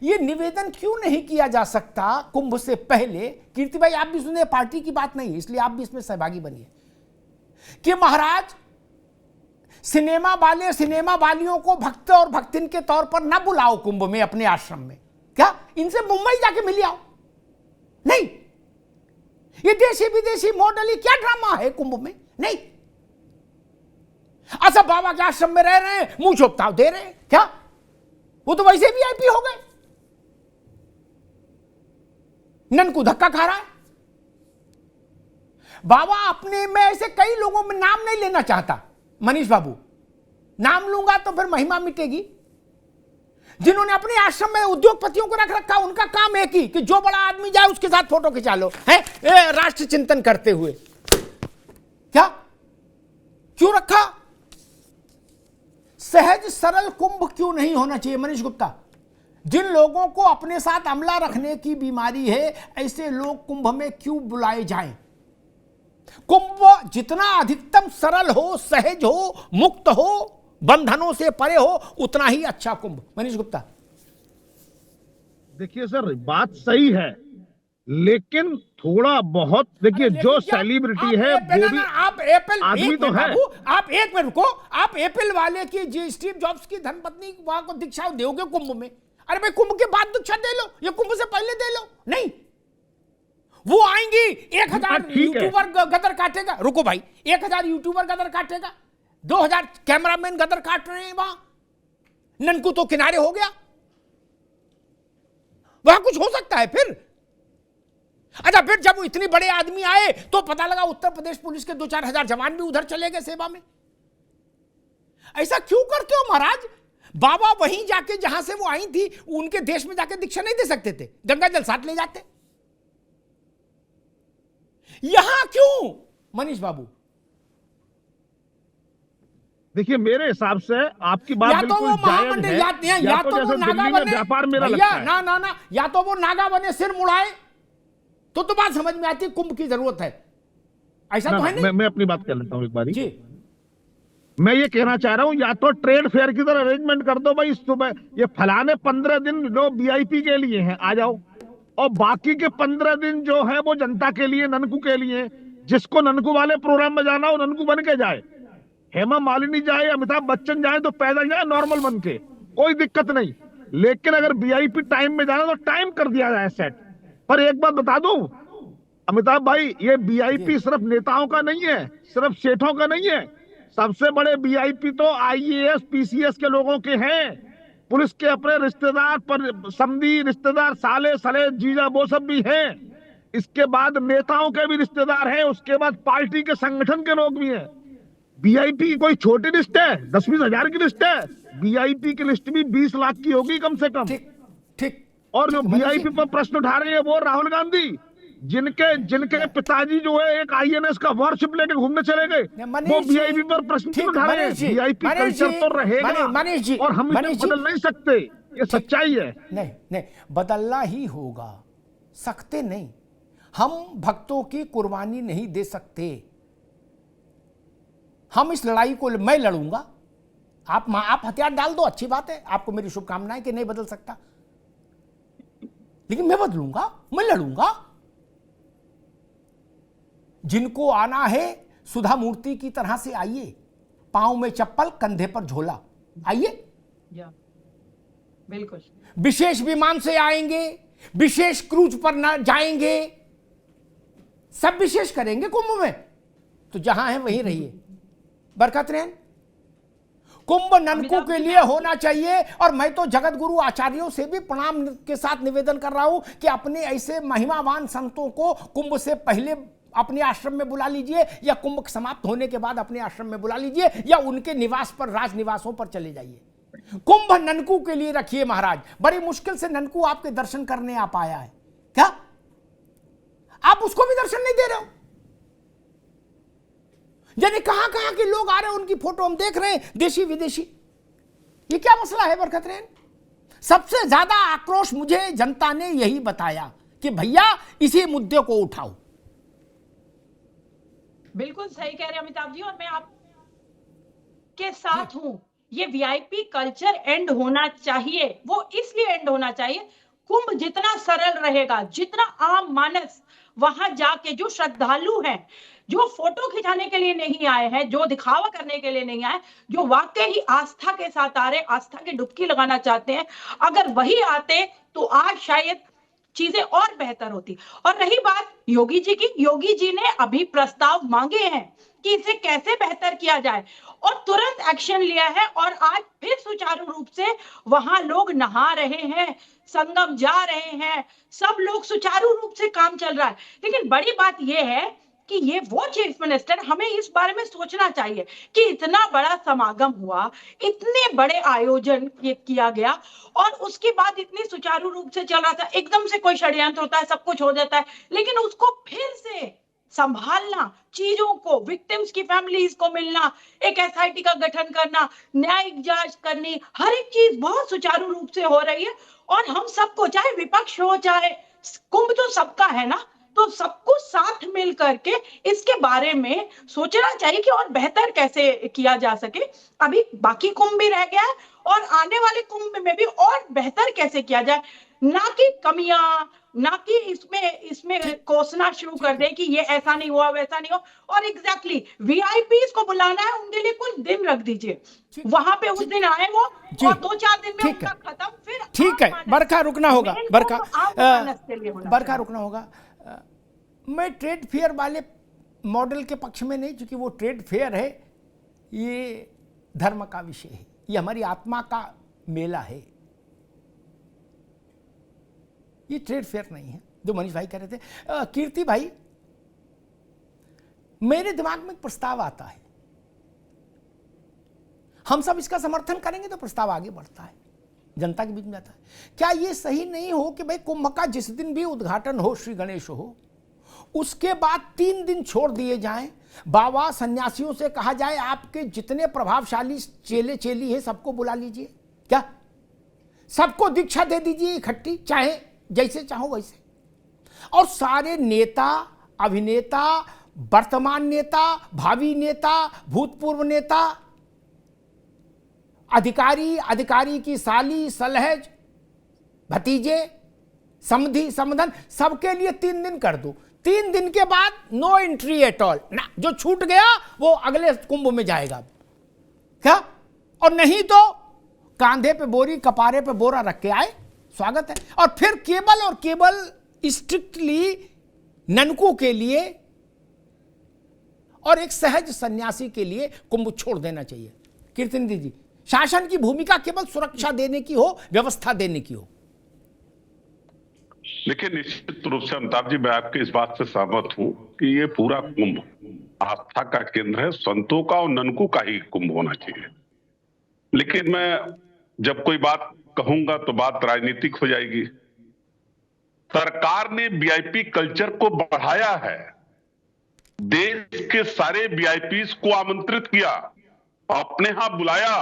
यह निवेदन क्यों नहीं किया जा सकता कुंभ से पहले, कीर्ति भाई आप भी सुने, पार्टी की बात नहीं इसलिए आप भी इसमें सहभागी बनिए, कि महाराज सिनेमा वाले सिनेमा वालियों को भक्त और भक्तिन के तौर पर ना बुलाओ कुंभ में अपने आश्रम में, क्या इनसे मुंबई जाके मिल आओ। नहीं, ये देशी विदेशी मॉडल, ये क्या ड्रामा है कुंभ में, नहीं। अच्छा बाबा के आश्रम में रह रहे हैं, मुंह चोपताव दे रहे हैं, क्या वो तो वैसे वीआईपी हो गए, नन को धक्का खा रहा है। बाबा अपने में ऐसे कई लोगों में नाम नहीं लेना चाहता मनीष बाबू, नाम लूंगा तो फिर महिमा मिटेगी, जिन्होंने अपने आश्रम में उद्योगपतियों को रख रखा, उनका काम एक ही कि जो बड़ा आदमी जाए उसके साथ फोटो खिंचा लो, है राष्ट्र चिंतन करते हुए। क्या क्यों रखा? सहज सरल कुंभ क्यों नहीं होना चाहिए मनीष गुप्ता? जिन लोगों को अपने साथ अमला रखने की बीमारी है, ऐसे लोग कुंभ में क्यों बुलाए जाएं? कुंभ जितना अधिकतम सरल हो, सहज हो, मुक्त हो, बंधनों से परे हो, उतना ही अच्छा कुंभ। मनीष गुप्ता देखिए सर, बात सही है, लेकिन थोड़ा बहुत देखिए, जो सेलिब्रिटी है वो भी आप एप्पल आदमी तो है। आप एक मिनट रुको, आप एप्पल वाले की जी स्टीव जॉब्स की धर्मपत्नी वहां को दीक्षा दोगे कुंभ में? अरे भाई कुंभ के बाद दीक्षा दे लो, ये कुंभ से पहले दे लो। नहीं, वो आएंगी 1000 यूट्यूबर गदर काटेगा, रुको भाई, 1000 यूट्यूबर गदर काटेगा, 2000 कैमरामैन गदर काट रहे हैं वहां, ननकू तो किनारे हो गया, वहां कुछ हो सकता है फिर। अच्छा, फिर जब वो इतने बड़े आदमी आए तो पता लगा उत्तर प्रदेश पुलिस के 2-4 हजार जवान भी उधर चले गए सेवा में। ऐसा क्यों करते हो महाराज? बाबा वहीं जाके जहां से वो आई थी उनके देश में जाके दीक्षा नहीं दे सकते थे? गंगा जल साथ ले जाते। यहां क्यों मनीष बाबू? देखिए, मेरे हिसाब से आपकी बात या तो वो बिल्कुल जायज महामंडल है, या तो वो जैसे नागा दिल्ली में बने, व्यापार मेरा भैया लगता है। ना, या तो वो नागा बने सिर मुड़ाए तो बात समझ में आती है, कुंभ की जरूरत है, ऐसा तो है नहीं। मैं अपनी बात कर लेता हूँ एक बारी जी। मैं ये कहना चाह रहा हूँ, या तो ट्रेड फेयर की तरह अरेंजमेंट कर दो भाई, सुबह ये फलाने 15 दिन जो वीआईपी के लिए हैं आ जाओ, और बाकी के 15 दिन जो है वो जनता के लिए, ननकू के लिए। जिसको ननकू वाले प्रोग्राम में जाना हो ननकू बन के जाए, हेमा मालिनी जाए, अमिताभ बच्चन जाए तो पैदल जाए नॉर्मल बन के, कोई दिक्कत नहीं। लेकिन अगर वीआईपी टाइम में जाना तो टाइम कर दिया जाए सेट। पर एक बात बता दूं अमिताभ भाई, ये वीआईपी सिर्फ नेताओं का नहीं है, सिर्फ सेठों का नहीं है। सबसे बड़े वीआईपी तो आईएएस पीसीएस के लोगों के हैं, पुलिस के अपने रिश्तेदार, पर समधी रिश्तेदार, साले सले जीजा वो सब भी हैं। इसके बाद नेताओं के भी रिश्तेदार हैं, उसके बाद पार्टी के संगठन के लोग भी हैं। वीआईपी की कोई छोटी लिस्ट है? 10-20 हजार की लिस्ट है? वीआईपी की लिस्ट भी 20 लाख की होगी कम से कम। ठीक। और जो वीआईपी पर प्रश्न उठा रहे हैं वो राहुल गांधी, जिनके पिताजी जो है एक आईएनएस का वॉरशिप लेके घूमने चले गए, वो वीआईपी पर प्रश्न उठा रहे हैं। वीआईपी कल्चर तो रहेगा मनीष जी, और हम इसे बदल नहीं सकते, ये सच्चाई है। नहीं, बदलना ही होगा, सकते नहीं। हम भक्तों की कुर्बानी नहीं दे सकते। हम इस लड़ाई को मैं लड़ूंगा, आप हथियार डाल दो, अच्छी बात है, आपको मेरी शुभकामनाएं कि नहीं बदल सकता, लेकिन मैं बदलूंगा, मैं लड़ूंगा। जिनको आना है सुधा मूर्ति की तरह से आइए, पांव में चप्पल, कंधे पर झोला, आइए। बिल्कुल। विशेष विमान से आएंगे, विशेष क्रूज पर न जाएंगे, सब विशेष करेंगे कुंभ में, तो जहां है वहीं रहिए। बरकत रहें। कुंभ ननकू के लिए होना चाहिए, और मैं तो जगत गुरु आचार्यों से भी प्रणाम के साथ निवेदन कर रहा हूं कि अपने ऐसे महिमावान संतों को कुंभ से पहले अपने आश्रम में बुला लीजिए, या कुंभ समाप्त होने के बाद अपने आश्रम में बुला लीजिए, या उनके निवास पर, राज निवासों पर चले जाइए। कुंभ ननकू के लिए रखिए महाराज। बड़ी मुश्किल से ननकू आपके दर्शन करने आ पाया है, क्या आप उसको भी दर्शन नहीं दे रहे हो? यानी कहां कहां के लोग आ रहे हैं, उनकी फोटो हम देख रहे हैं, देशी विदेशी। ये क्या मसला है बरकत रहें? सबसे ज्यादा आक्रोश मुझे जनता ने यही बताया कि भैया इसी मुद्दे को उठाओ। बिल्कुल सही कह रहे हैं अमिताभ जी, और मैं आपके साथ हूं। ये वीआईपी कल्चर एंड होना चाहिए। वो इसलिए एंड होना चाहिए, कुंभ जितना सरल रहेगा, जितना आम मानस वहां जाके, जो श्रद्धालु हैं, जो फोटो खिंचाने के लिए नहीं आए हैं, जो दिखावा करने के लिए नहीं आए, जो वाकई ही आस्था के साथ आ रहे, आस्था की डुबकी लगाना चाहते हैं, अगर वही आते तो आज शायद चीजें और बेहतर होती। और रही बात योगी जी की, योगी जी ने अभी प्रस्ताव मांगे हैं कि इसे कैसे बेहतर किया जाए, और तुरंत एक्शन लिया है, और आज फिर सुचारू रूप से वहां लोग नहा रहे हैं, संगम जा रहे हैं, सब लोग सुचारू रूप से काम चल रहा है। लेकिन बड़ी बात यह है कि ये वो चीफ मिनिस्टर, हमें इस बारे में सोचना चाहिए कि इतना बड़ा समागम हुआ, इतने बड़े आयोजन किया गया, और उसके बाद इतनी सुचारू रूप से चल रहा था, एकदम से कोई षड्यंत्र होता है, सब कुछ हो जाता है, लेकिन उसको फिर से संभालना, चीजों को, विक्टिम्स की फैमिलीज को मिलना, एक एसआईटी का गठन करना, न्यायिक जांच करनी, हर एक चीज बहुत सुचारू रूप से हो रही है। और हम सबको, चाहे विपक्ष हो, चाहे कुंभ तो सबका है ना, तो सबको साथ मिल करके इसके बारे में सोचना चाहिए कि और बेहतर कैसे किया जा सके। अभी बाकी कुंभ भी रह गया है, और आने वाले कुंभ में भी और बेहतर कैसे किया जाए, ना कि कमियां, ना कि इसमें कोसना शुरू कर दे कि ये ऐसा नहीं हुआ, वैसा नहीं हुआ। और एग्जैक्टली वीआईपीज को बुलाना है, उनके लिए कुछ दिन रख दीजिए, वहां पे उस दिन आए वो, और 2-4 दिन में उनका खत्म, फिर ठीक है। बरखा रुकना होगा, बरखा रुकना होगा। मैं ट्रेड फेयर वाले मॉडल के पक्ष में नहीं, क्योंकि वो ट्रेड फेयर है, ये धर्म का विषय है, ये हमारी आत्मा का मेला है, ये ट्रेड फेयर नहीं है। जो मनीष भाई कह रहे थे, कीर्ति भाई, मेरे दिमाग में एक प्रस्ताव आता है, हम सब इसका समर्थन करेंगे तो प्रस्ताव आगे बढ़ता है, जनता के बीच में जाता है। क्या ये सही नहीं हो कि भाई कुंभ का जिस दिन भी उद्घाटन हो, श्री गणेश हो, उसके बाद 3 दिन छोड़ दिए जाएं, बाबा सन्यासियों से कहा जाए आपके जितने प्रभावशाली चेले चेली हैं सबको बुला लीजिए, क्या सबको दीक्षा दे दीजिए इकट्ठी, चाहे जैसे चाहो वैसे, और सारे नेता, अभिनेता, वर्तमान नेता, भावी नेता, भूतपूर्व नेता, अधिकारी की साली, सलहज, भतीजे, समधी, समधन, सबके लिए 3 दिन कर दो। 3 दिन के बाद नो एंट्री एट ऑल ना, जो छूट गया वो अगले कुंभ में जाएगा, क्या? और नहीं तो कांधे पे बोरी, कपारे पे बोरा रख के आए, स्वागत है। और फिर केवल स्ट्रिक्टली ननकों के लिए और एक सहज सन्यासी के लिए कुंभ छोड़ देना चाहिए। कीर्तन जी, शासन की भूमिका केवल सुरक्षा देने की हो, व्यवस्था देने की हो। लेकिन निश्चित रूप से अमिताभ जी, मैं आपके इस बात से सहमत हूं कि ये पूरा कुंभ आस्था का केंद्र है, संतों का और ननकों का ही कुंभ होना चाहिए। लेकिन मैं जब कोई बात कहूंगा तो बात राजनीतिक हो जाएगी। सरकार ने वीआईपी कल्चर को बढ़ाया है, देश के सारे वीआईपीज को आमंत्रित किया, अपने यहां बुलाया,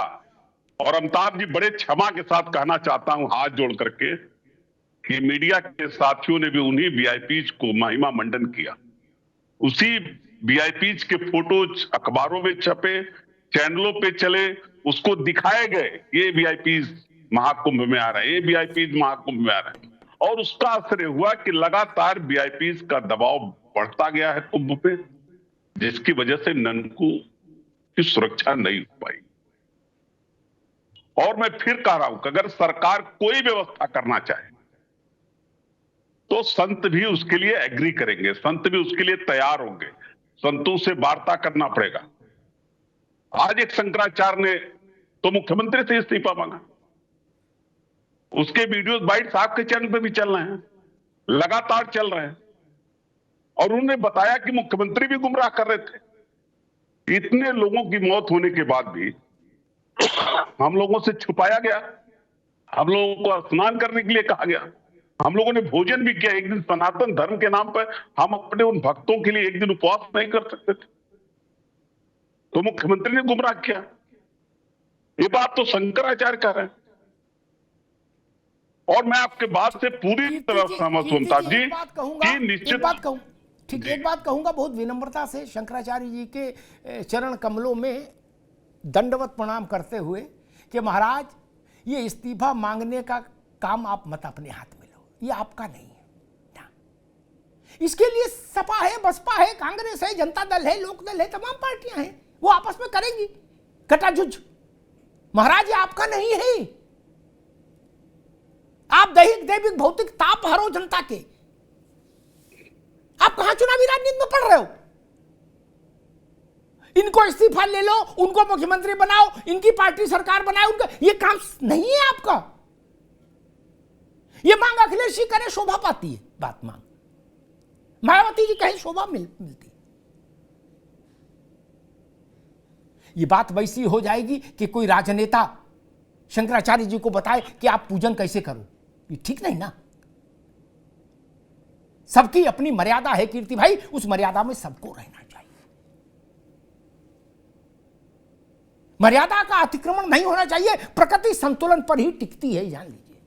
और अमिताभ जी बड़े क्षमा के साथ कहना चाहता हूं हाथ जोड़ करके कि मीडिया के साथियों ने भी उन्हीं वीआईपीज को महिमा मंडन किया। उसी वीआईपीज के फोटोज अखबारों में छपे, चैनलों पे चले, उसको दिखाए गए, ये वीआईपीज महाकुंभ में आ रहे हैं, ये वीआईपीज महाकुंभ में आ रहे हैं। और उसका असर हुआ कि लगातार वीआईपीज का दबाव बढ़ता गया है कुंभ पे, जिसकी वजह से ननकों की सुरक्षा नहीं हो पाई। और मैं फिर कह रहा हूं कि अगर सरकार कोई व्यवस्था करना चाहे तो संत भी उसके लिए एग्री करेंगे, संत भी उसके लिए तैयार होंगे, संतों से वार्ता करना पड़ेगा। आज एक शंकराचार्य ने तो मुख्यमंत्री से इस्तीफा मांगा, उसके वीडियोस बाइट साहब के चैनल पे भी चल रहे हैं, लगातार चल रहे हैं, और उन्होंने बताया कि मुख्यमंत्री भी गुमराह कर रहे थे। इतने लोगों की मौत होने के बाद भी हम लोगों से छुपाया गया, हम लोगों को स्नान करने के लिए कहा गया, हम लोगों ने भोजन भी किया। एक दिन सनातन धर्म के नाम पर हम अपने उन भक्तों के लिए एक दिन उपवास नहीं कर सकते थे, तो मुख्यमंत्री ने गुमराह किया। ये बात तो शंकराचार्य कह रहे हैं, और मैं आपके बात से पूरी तरह सहमत हूं अमिताभ जी कि निश्चित एक बात कहूंगा बहुत विनम्रता से शंकराचार्य जी के चरण कमलों में दंडवत प्रणाम करते हुए कि महाराज ये इस्तीफा मांगने का काम आप मत अपने हाथ में लो, ये आपका नहीं है ना। इसके लिए सपा है, बसपा है, कांग्रेस है, जनता दल है, लोकदल है, तमाम पार्टियां हैं, वो आपस में करेंगी कटाजुज। महाराज ये आपका नहीं है, आप दैहिक दैविक भौतिक ताप हरो जनता के। आप कहां चुनावी राजनीति में पड़ रहे हो? इनको इस्तीफा ले लो, उनको मुख्यमंत्री बनाओ, इनकी पार्टी सरकार बनाए, उनका ये काम नहीं है आपका। ये मांग अखिलेश जी करे, शोभा पाती है बात, मांग मायावती जी कहे शोभा मिलती। ये बात वैसी हो जाएगी कि कोई राजनेता शंकराचार्य जी को बताए कि आप पूजन कैसे करो, ये ठीक नहीं ना। सबकी अपनी मर्यादा है कीर्ति भाई, उस मर्यादा में सबको रहना चाहिए। मर्यादा का अतिक्रमण नहीं होना चाहिए, प्रकृति संतुलन पर ही टिकती है, जान लीजिए।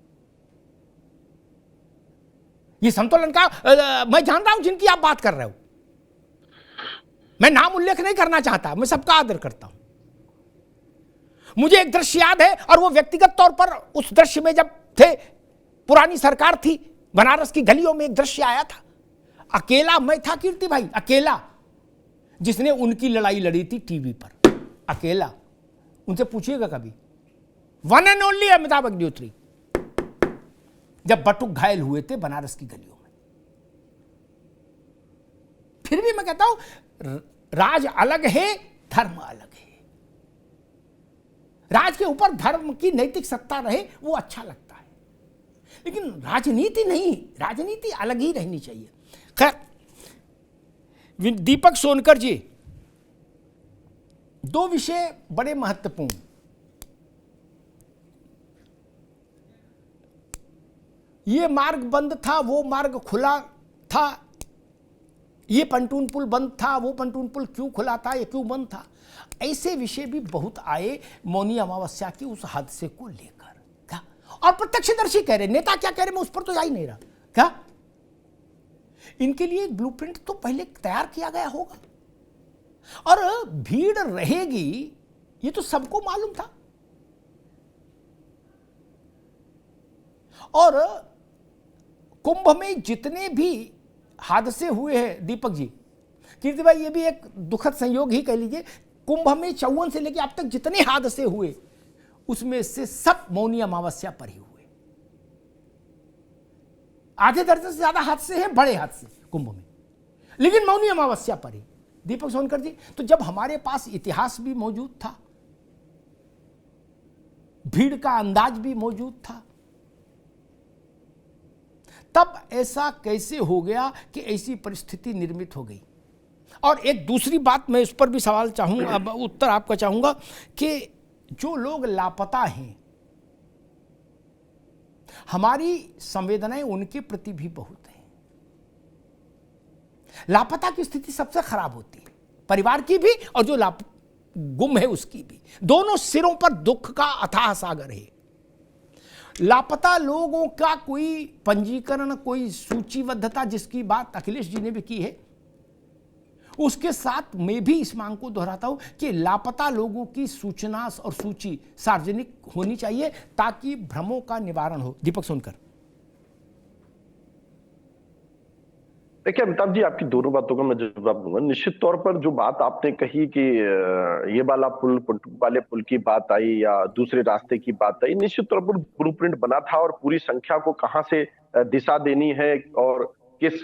ये संतुलन का मैं जान रहा हूं जिनकी आप बात कर रहे हो, मैं नाम उल्लेख नहीं करना चाहता, मैं सबका आदर करता हूं। मुझे एक दृश्य याद है, और वो व्यक्तिगत तौर पर उस दृश्य में जब थे, पुरानी सरकार थी, बनारस की गलियों में एक दृश्य आया था, अकेला मैं था कीर्ति भाई, अकेला, जिसने उनकी लड़ाई लड़ी थी टीवी पर, अकेला। उनसे पूछिएगा कभी, one and only Amitabh Agnihotri, जब बटुक घायल हुए थे बनारस की गलियों में। फिर भी मैं कहता हूं राज अलग है, धर्म अलग है। राज के ऊपर धर्म की नैतिक सत्ता रहे वो अच्छा लगता है। लेकिन राजनीति नहीं, राजनीति अलग ही रहनी चाहिए। खैर, दीपक सोनकर जी, दो विषय बड़े महत्वपूर्ण। ये मार्ग बंद था, वो मार्ग खुला था, ये पंटून पुल बंद था, वो पंटून पुल क्यों खुला था, ये क्यों बंद था, ऐसे विषय भी बहुत आए मौनी अमावस्या के उस हादसे को लेकर। क्या और प्रत्यक्षदर्शी कह रहे, नेता क्या कह रहे, मैं उस पर तो जा ही नहीं रहा। क्या इनके लिए ब्लूप्रिंट तो पहले तैयार किया गया होगा, और भीड़ रहेगी ये तो सबको मालूम था। और कुंभ में जितने भी हादसे हुए हैं दीपक जी, कीर्ति भाई, ये भी एक दुखद संयोग ही कह लीजिए, कुंभ में 54 से लेकर अब तक जितने हादसे हुए उसमें से सब मौनी अमावस्या पर ही हुए। आधे दर्जन से ज्यादा हादसे हैं बड़े हादसे कुंभ में, लेकिन मौनी अमावस्या पर ही। दीपक सोनकर जी, तो जब हमारे पास इतिहास भी मौजूद था, भीड़ का अंदाज भी मौजूद था, तब ऐसा कैसे हो गया कि ऐसी परिस्थिति निर्मित हो गई? और एक दूसरी बात, मैं इस पर भी सवाल चाहूंगा, अब उत्तर आपका चाहूंगा कि जो लोग लापता हैं, हमारी संवेदनाएं उनके प्रति भी बहुत हैं। लापता की स्थिति सबसे खराब होती है, परिवार की भी और जो गुम है उसकी भी। दोनों सिरों पर दुख का अथाह सागर है। लापता लोगों का कोई पंजीकरण, कोई सूचीबद्धता, जिसकी बात अखिलेश जी ने भी की है, उसके साथ मैं भी इस मांग को दोहराता हूं कि लापता लोगों की सूचना और सूची सार्वजनिक होनी चाहिए ताकि भ्रमों का निवारण हो। दीपक सोनकर। देखिए अमिताभ जी, आपकी दोनों बातों का मैं जवाब दूंगा। निश्चित तौर पर जो बात आपने कही कि ये वाला पुल, वाले पुल की बात आई या दूसरे रास्ते की बात आई, निश्चित तौर पर ब्लूप्रिंट बना था और पूरी संख्या को कहां से दिशा देनी है और किस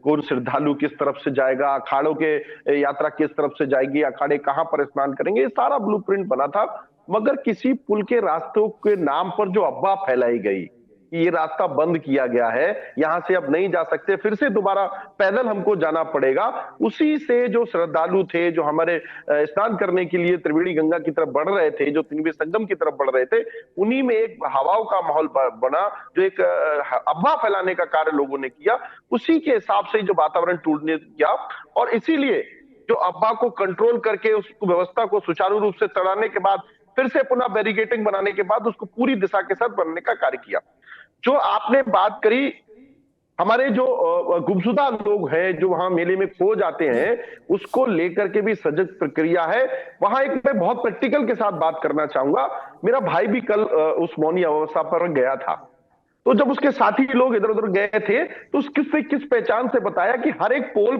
कौन श्रद्धालु किस तरफ से जाएगा, अखाड़ों के यात्रा किस तरफ से जाएगी, अखाड़े कहां पर स्नान करेंगे, ये सारा ब्लूप्रिंट बना था। मगर किसी पुल के रास्तों के नाम पर जो अफवाह फैलाई गई कि ये रास्ता बंद किया गया है, यहां से अब नहीं जा सकते, फिर से दोबारा पैदल हमको जाना पड़ेगा, उसी से जो श्रद्धालु थे, जो हमारे स्नान करने के लिए त्रिवेणी गंगा की तरफ बढ़ रहे थे, जो त्रिवेणी संगम की तरफ बढ़ रहे थे, उन्हीं में एक हवाओं का माहौल बना, जो एक अफवाह फैलाने का कार्य लोगों ने किया। उसी के हिसाब से जो वातावरण टूटने किया, और इसीलिए जो अफवाह को कंट्रोल करके उस व्यवस्था को सुचारू रूप से चलाने के बाद, फिर से पुनः बैरिकेटिंग बनाने के बाद उसको पूरी दिशा के साथ बनने का कार्य किया। जो आपने बात करी, हमारे जो गुमशुदा लोग हैं जो वहां मेले में खो जाते हैं, उसको लेकर के भी सजग प्रक्रिया है। वहां एक मैं बहुत प्रैक्टिकल के साथ बात करना चाहूंगा। मेरा भाई भी कल उस मौनी अमावस्या पर गया था, तो जब उसके साथी लोग इधर उधर गए थे तो उससे किस पहचान से बताया कि हर एक पोल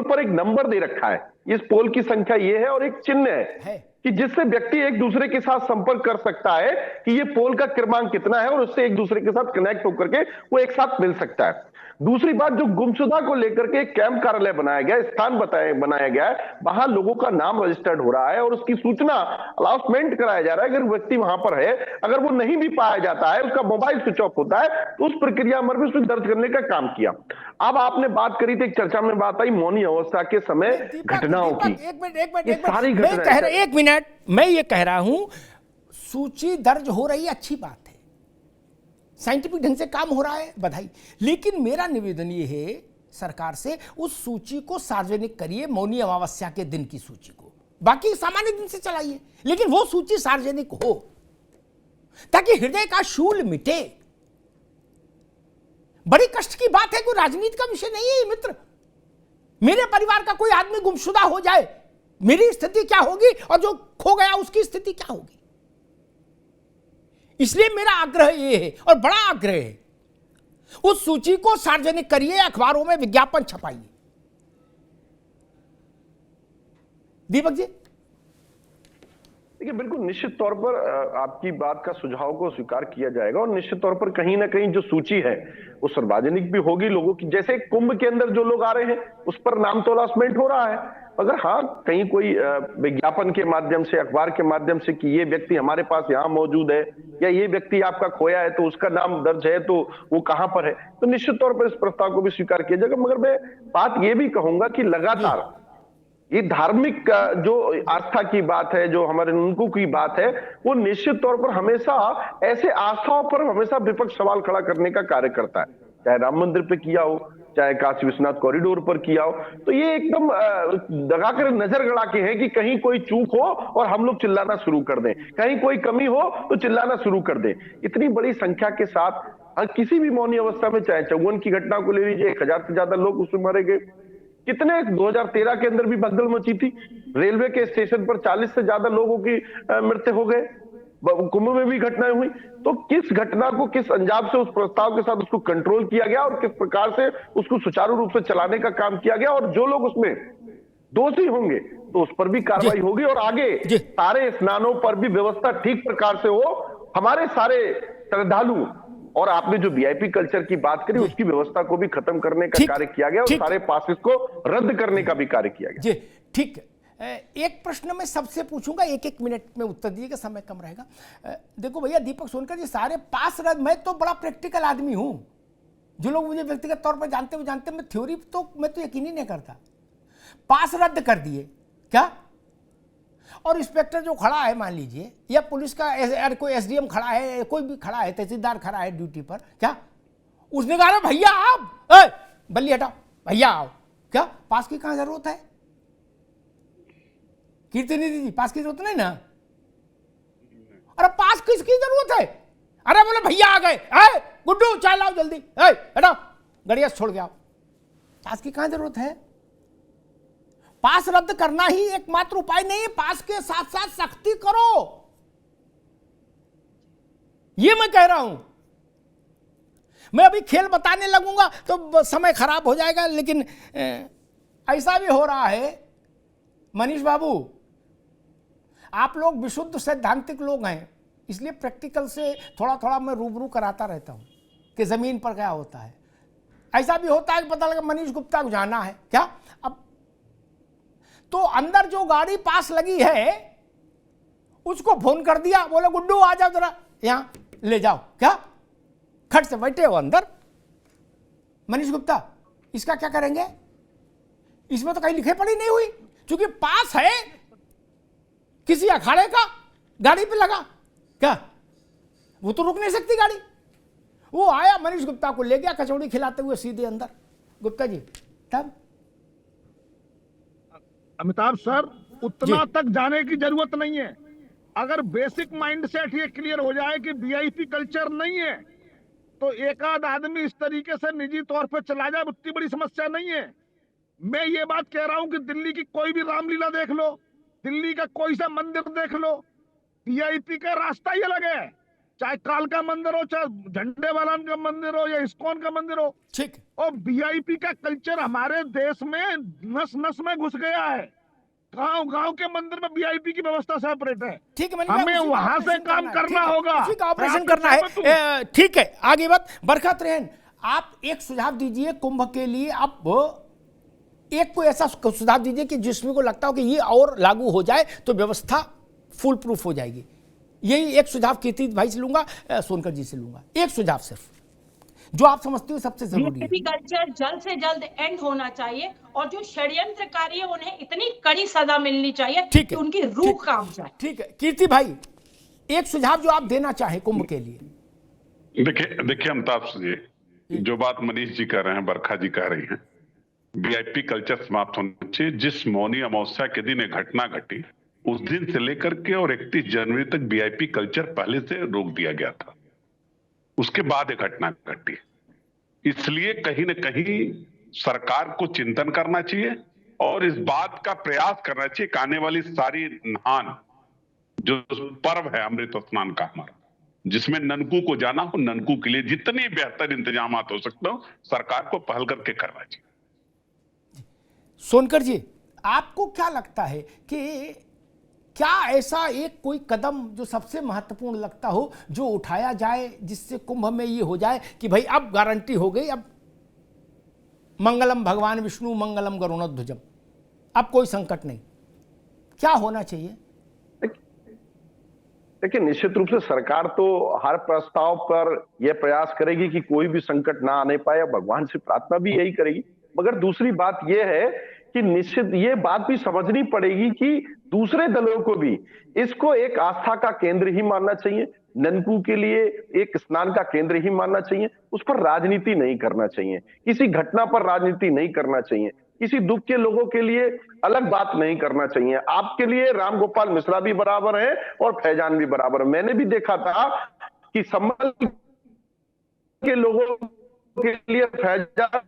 पर एक नंबर दे रखा है, इस पोल की संख्या ये है और एक चिन्ह है कि जिससे व्यक्ति एक दूसरे के साथ संपर्क कर सकता है कि ये पोल का क्रमांक कितना है और उससे एक दूसरे के साथ कनेक्ट होकर के वो एक साथ मिल सकता है। दूसरी बात, जो गुमशुदा को लेकर के एक कैंप कार्यालय बनाया गया, स्थान बनाया गया है, वहां लोगों का नाम रजिस्टर्ड हो रहा है और उसकी सूचना अनाउंसमेंट कराया जा रहा है। अगर व्यक्ति वहां पर है, अगर वो नहीं भी पाया जाता है, उसका मोबाइल स्विच ऑफ होता है, तो उस प्रक्रिया में भी उसमें दर्ज करने का काम किया। अब आपने बात करी थी, एक चर्चा में बात आई मौनी अवस्था के समय घटनाओं की। एक मिनट, मैं ये कह रहा हूं, सूची दर्ज हो रही है, अच्छी बात है, साइंटिफिक ढंग से काम हो रहा है, बधाई। लेकिन मेरा निवेदन ये है सरकार से, उस सूची को सार्वजनिक करिए, मौनी अमावस्या के दिन की सूची को, बाकी सामान्य दिन से चलाइए, लेकिन वो सूची सार्वजनिक हो ताकि हृदय का शूल मिटे। बड़ी कष्ट की बात है, कोई राजनीति का विषय नहीं है मित्र। मेरे परिवार का कोई आदमी गुमशुदा हो जाए, मेरी स्थिति क्या होगी और जो खो गया उसकी स्थिति क्या होगी। इसलिए मेरा आग्रह यह है, और बड़ा आग्रह है, उस सूची को सार्वजनिक करिए, अखबारों में विज्ञापन छपाइए। दीपक जी। देखिए, बिल्कुल निश्चित तौर पर आपकी बात का सुझाव को स्वीकार किया जाएगा और निश्चित तौर पर कहीं ना कहीं जो सूची है वो सार्वजनिक भी होगी। लोगों की, जैसे कुंभ के अंदर जो लोग आ रहे हैं उस पर नाम तो अनाउंसमेंट हो रहा है, अगर हाँ कहीं कोई विज्ञापन के माध्यम से, अखबार के माध्यम से कि ये व्यक्ति हमारे पास यहाँ मौजूद है या ये व्यक्ति आपका खोया है तो उसका नाम दर्ज है तो वो कहां पर है, तो निश्चित तौर पर इस प्रस्ताव को भी स्वीकार किया जाएगा। मगर मैं बात ये भी कहूंगा कि लगातार ये धार्मिक जो आस्था की बात है, जो हमारे उनको की बात है, वो निश्चित तौर पर हमेशा ऐसे आस्थाओं पर हमेशा विपक्ष सवाल खड़ा करने का कार्य करता है, चाहे राम मंदिर पे किया हो, चाहे काशी विश्वनाथ कॉरिडोर पर किया हो। तो ये एकदम दगाकर नजर गड़ा के है कि कहीं कोई चूक हो और हम लोग चिल्लाना शुरू कर दें, कहीं कोई कमी हो तो चिल्लाना शुरू कर दें। इतनी बड़ी संख्या के साथ किसी भी मौनी अवस्था में, चाहे 54 की घटना को ले लीजिए, 1000 से ज्यादा लोग उसमें मारे गए। कितने 2013 के अंदर भी भगदड़ मची थी, रेलवे के स्टेशन पर 40 से ज्यादा लोगों की मृत्यु हो गए, कुंभ में भी घटनाएं हुई। तो किस घटना को किस अंजाम से उस प्रस्ताव के साथ उसको कंट्रोल किया गया और किस प्रकार से उसको सुचारू रूप से चलाने का काम किया गया, और जो लोग उसमें दोषी होंगे तो उस पर भी कार्रवाई होगी और आगे सारे स्नानों पर भी व्यवस्था ठीक प्रकार से हो। हमारे सारे श्रद्धालु, और आपने जो वीआईपी कल्चर की बात करी, उसकी व्यवस्था को भी खत्म करने का कार्य किया गया और सारे पासेस को रद्द करने का भी कार्य किया गया। जी ठीक। एक प्रश्न मैं सबसे पूछूंगा, 1-1 मिनट में उत्तर दीजिएगा, समय कम रहेगा। देखो भैया दीपक सोनकर जी, सारे पास रद्द, मैं तो बड़ा प्रैक्टिकल आदमी हूं, जो लोग मुझे व्यक्तिगत तौर पर जानते हैं, मैं थ्योरी तो मैं तो यकीन ही नहीं करता। पास रद्द कर दिए क्या, और इंस्पेक्टर जो खड़ा है मान लीजिए, या पुलिस का कोई एसडीएम खड़ा है, कोई भी खड़ा है, तहसीलदार खड़ा है ड्यूटी पर, क्या उसने कहा भैया आप बल्ली हटाओ, भैया आओ, क्या पास की कहां जरूरत है? कीर्ति निधि जी, पास की जरूरत नहीं ना। अरे पास किसकी जरूरत है? अरे बोले भैया आ गए, गुड्डू चाय लाओ जल्दी, हटाओ गड़िया छोड़ के आओ। पास की कहां जरूरत है? पास रद्द करना ही एकमात्र उपाय नहीं है, पास के साथ साथ सख्ती करो, ये मैं कह रहा हूं। मैं अभी खेल बताने लगूंगा तो समय खराब हो जाएगा, लेकिन ऐसा भी हो रहा है मनीष बाबू, आप लोग विशुद्ध सैद्धांतिक लोग हैं, इसलिए प्रैक्टिकल से थोड़ा थोड़ा मैं रूबरू कराता रहता हूं कि जमीन पर क्या होता है। ऐसा भी होता है कि पता लगा मनीष गुप्ता को जाना है क्या, अब तो अंदर जो गाड़ी पास लगी है उसको फोन कर दिया, बोले गुड्डू आ जाओ जरा यहां ले जाओ, क्या खट से बैठे हो अंदर मनीष गुप्ता, इसका क्या करेंगे? इसमें तो कहीं लिखे पड़ी नहीं हुई, क्योंकि पास है किसी अखाड़े का, गाड़ी पे लगा, क्या वो तो रुक नहीं सकती गाड़ी। वो आया मनीष गुप्ता को ले गया कचौड़ी खिलाते हुए सीधे अंदर। गुप्ता जी तब अमिताभ सर, उतना तक जाने की जरूरत नहीं है। अगर बेसिक माइंडसेट ये क्लियर हो जाए कि वीआईपी कल्चर नहीं है, तो एक आध आदमी इस तरीके से निजी तौर पर चला जाए, उतनी बड़ी समस्या नहीं है। मैं ये बात कह रहा हूं कि दिल्ली की कोई भी रामलीला देख लो, दिल्ली का कोई सा मंदिर देख लो, वीआईपी का रास्ता ही अलग है, चाहे कालका मंदिर हो, चाहे झंडे वाला का मंदिर हो या इस्कॉन का मंदिर हो। ठीक। और वीआईपी का कल्चर हमारे देश में नस नस में घुस गया है। गांव गांव के मंदिर में वीआईपी की व्यवस्था सेपरेट है। ठीक है, हमें वहां से काम करना होगा, उसी का ऑपरेशन करना है। ठीक है, आगे बात। बरकत रहन, आप एक सुझाव दीजिए कुंभ के लिए, आप एक कोई ऐसा सुझाव दीजिए कि जिसमें को लगता हो कि ये और लागू हो जाए तो व्यवस्था फुल प्रूफ हो जाएगी। यही एक सुझाव कीर्ति भाई से लूंगा, सोनकर जी से लूंगा, एक सुझाव सिर्फ जो आप समझते हो सबसे जरूरी है। कल्चर जल्द से जल्द एंड होना चाहिए और जो षड्यंत्रकारी है उन्हें इतनी कड़ी सजा मिलनी चाहिए कि उनकी रूह कांप जाए। ठीक है कीर्ति भाई, एक सुझाव जो आप देना चाहें कुंभ के लिए। देखिए अमिताभ जी, जो बात मनीष जी कह रहे हैं, बरखा जी कह रही हैं, वीआईपी कल्चर समाप्त होना चाहिए। जिस मौनी अमावस्या के दिन एक घटना घटी, उस दिन से लेकर के और 31 जनवरी तक वीआईपी कल्चर पहले से रोक दिया गया था, उसके बाद एक घटना घटी। इसलिए कहीं न कहीं सरकार को चिंतन करना चाहिए और इस बात का प्रयास करना चाहिए कि आने वाली सारी नहान जो पर्व है अमृत स्नान का हमारा, जिसमें ननकू को जाना हो, ननकू के लिए जितने बेहतर इंतजाम हो सकते हो सरकार को पहल करके करना चाहिए। सोनकर जी, आपको क्या लगता है कि क्या ऐसा एक कोई कदम जो सबसे महत्वपूर्ण लगता हो जो उठाया जाए जिससे कुंभ में ये हो जाए कि भाई अब गारंटी हो गई, अब मंगलम भगवान विष्णु मंगलम गरुणध्वजम, अब कोई संकट नहीं, क्या होना चाहिए? देखिए, निश्चित रूप से सरकार तो हर प्रस्ताव पर यह प्रयास करेगी कि कोई भी संकट ना आने पाए, भगवान से प्रार्थना भी यही करेगी। मगर दूसरी बात यह है कि निश्चित ये बात भी समझनी पड़ेगी कि दूसरे दलों को भी इसको एक आस्था का केंद्र ही मानना चाहिए, ननकू के लिए एक स्नान का केंद्र ही मानना चाहिए, उस पर राजनीति नहीं करना चाहिए, किसी घटना पर राजनीति नहीं करना चाहिए, किसी दुख के लोगों के लिए अलग बात नहीं करना चाहिए। आपके लिए रामगोपाल मिश्रा भी बराबर है और फैजान भी बराबर है। मैंने भी देखा था कि संभल के लोगों के लिए फैजान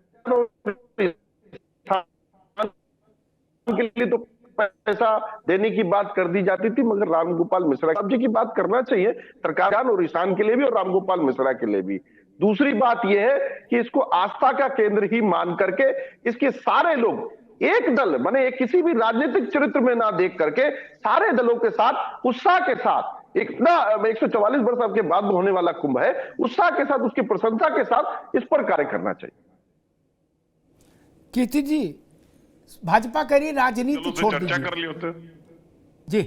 के लिए तो पैसा देने की बात कर दी जाती थी, मगर रामगोपाल मिश्रा जी की बात करना चाहिए सरकार और ईशान के लिए भी और रामगोपाल मिश्रा के लिए भी। दूसरी बात यह है कि इसको आस्था का केंद्र ही मान करके इसके सारे लोग एक दल माने किसी भी राजनीतिक चरित्र में ना देख करके सारे दलों के साथ उत्साह के साथ एक ना 144 वर्ष के बाद होने वाला कुंभ है, उत्साह के साथ उसकी प्रशंसा के साथ इस पर कार्य करना चाहिए। कीर्ति जी, भाजपा करी राजनीति छोड़ चर्चा दीजिए कर लिए होते जी।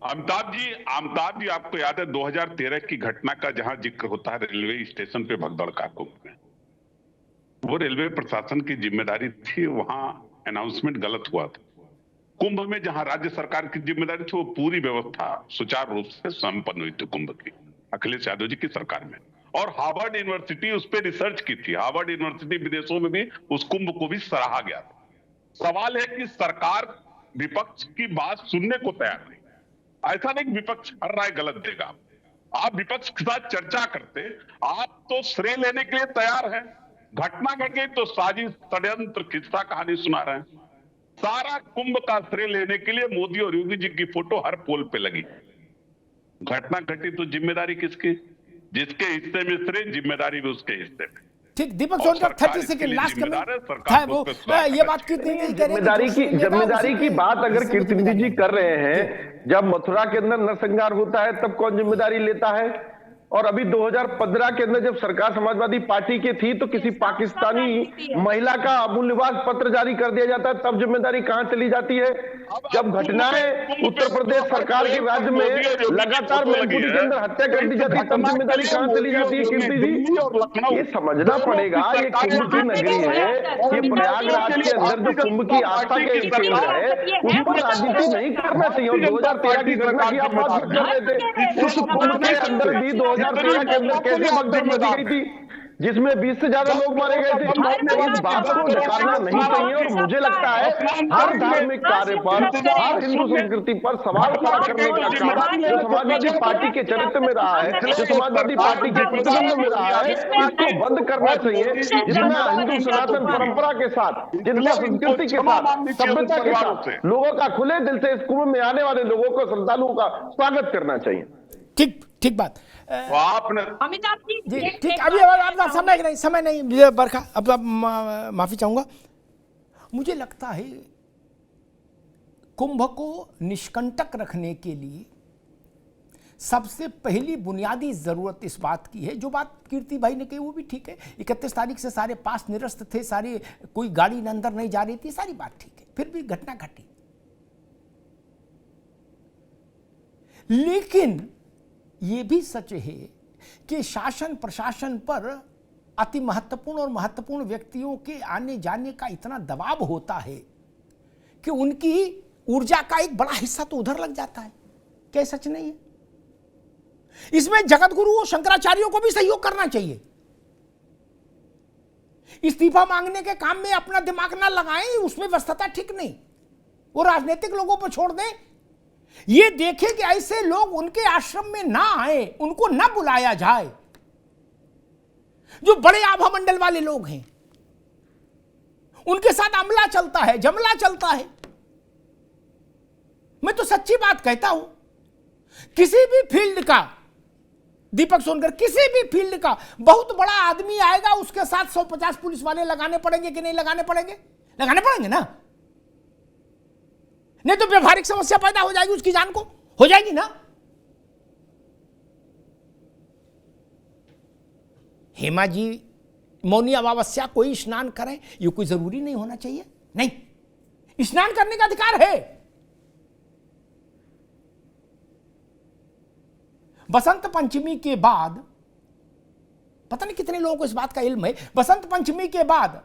अमिताभ जी आपको याद है 2013 की घटना का जहां जिक्र होता है रेलवे स्टेशन पे भगदड़ का कुंभ में, वो रेलवे प्रशासन की जिम्मेदारी थी, वहां अनाउंसमेंट गलत हुआ था। कुंभ में जहां राज्य सरकार की जिम्मेदारी थी, वो पूरी व्यवस्था सुचारू रूप से संपन्न हुई थी कुंभ की अखिलेश यादव जी की सरकार में, और हार्वर्ड यूनिवर्सिटी उस पर रिसर्च की थी। हार्वर्ड यूनिवर्सिटी विदेशों में भी उस कुंभ को भी सराहा गया था। सवाल है कि सरकार विपक्ष की बात सुनने को तैयार नहीं। ऐसा नहीं विपक्ष हर राय गलत देगा, आप विपक्ष के साथ चर्चा करते, आप तो श्रेय लेने के लिए तैयार हैं। घटना घट गई तो साजिश षड्यंत्र किस्सा कहानी सुना रहे हैं। सारा कुंभ का श्रेय लेने के लिए मोदी और योगी जी की फोटो हर पोल पे लगी। घटना घटी तो जिम्मेदारी किसकी? जिसके हिस्से में श्रेय, जिम्मेदारी भी उसके हिस्से में। ठीक, दीपक सोनकर 30 सेकंड लास्ट कमेंट था वो, ये बात कीर्ति जी जिम्मेदारी की बात अगर कीर्ति जी कर रहे हैं, जब मथुरा के अंदर नरसंहार होता है तब कौन जिम्मेदारी लेता है? और अभी 2015 के अंदर जब सरकार समाजवादी पार्टी की थी तो किसी पाकिस्तानी महिला का मूल्यवान पत्र जारी कर दिया जाता है, तब जिम्मेदारी कहां चली जाती है? जब घटनाएं उत्तर प्रदेश सरकार के राज्य में लगातार मैनपुरी के अंदर हत्या कर दी जाती है, तब जिम्मेदारी कहां चली जाती है? कीर्ति जी, ये समझना पड़ेगा, ये कुंभ की नगरी है, ये प्रयागराज के अंदर जो कुंभ की आस्था के केंद्र है, उस पर राजनीति नहीं करना चाहिए। और 2013 की घटना की आप बात कर रहे थे, उस कुंभ के अंदर भी 2013 के अंदर कैसे भगदड़ मची गई थी जिसमें 20 से ज्यादा लोग मारे गए थे। इस बात को नकारना नहीं चाहिए और मुझे लगता है हर धार्मिक कार्य पर, हर हिंदू संस्कृति पर सवाल खड़ा करने का काम जो समाजवादी पार्टी के चरित्र में रहा है, जो समाजवादी पार्टी के प्रतिबंध में रहा है, इसको बंद करना चाहिए। जितना हिंदू सनातन परंपरा के साथ, जितना संस्कृति के साथ, सभ्यता के साथ लोगों का खुले दिल से इस कुंभ में आने वाले लोगों को, श्रद्धालुओं का स्वागत करना चाहिए। ठीक ठीक बात। आपने अमिताभ जी ठीक, अभी आपका समय नहीं बरखा, अब माफी चाहूंगा। मुझे लगता है कुंभ को निष्कंटक रखने के लिए सबसे पहली बुनियादी जरूरत इस बात की है, जो बात कीर्ति भाई ने कही वो भी ठीक है। 31 तारीख से सारे पास निरस्त थे, सारी कोई गाड़ी अंदर नहीं जा रही थी, सारी बात ठीक है, फिर भी घटना घटी। लेकिन ये भी सच है कि शासन प्रशासन पर अति महत्वपूर्ण और महत्वपूर्ण व्यक्तियों के आने जाने का इतना दबाव होता है कि उनकी ऊर्जा का एक बड़ा हिस्सा तो उधर लग जाता है। क्या सच नहीं है? इसमें जगत गुरु और शंकराचार्यों को भी सहयोग करना चाहिए। इस्तीफा मांगने के काम में अपना दिमाग ना लगाएं, उसमें व्यस्तता ठीक नहीं, वो राजनीतिक लोगों पर छोड़ दें। ये देखें कि ऐसे लोग उनके आश्रम में ना आए, उनको ना बुलाया जाए, जो बड़े आभा मंडल वाले लोग हैं, उनके साथ अमला चलता है, जमला चलता है। मैं तो सच्ची बात कहता हूं, किसी भी फील्ड का, दीपक सोनकर, किसी भी फील्ड का बहुत बड़ा आदमी आएगा, उसके साथ 150 पुलिस वाले लगाने पड़ेंगे कि नहीं लगाने पड़ेंगे? लगाने पड़ेंगे ना, नहीं तो व्यवहारिक समस्या पैदा हो जाएगी, उसकी जान को हो जाएगी ना। हेमा जी मौनी अमावस्या कोई स्नान करें, ये कोई जरूरी नहीं होना चाहिए, नहीं, स्नान करने का अधिकार है। बसंत पंचमी के बाद, पता नहीं कितने लोगों को इस बात का इल्म है, बसंत पंचमी के बाद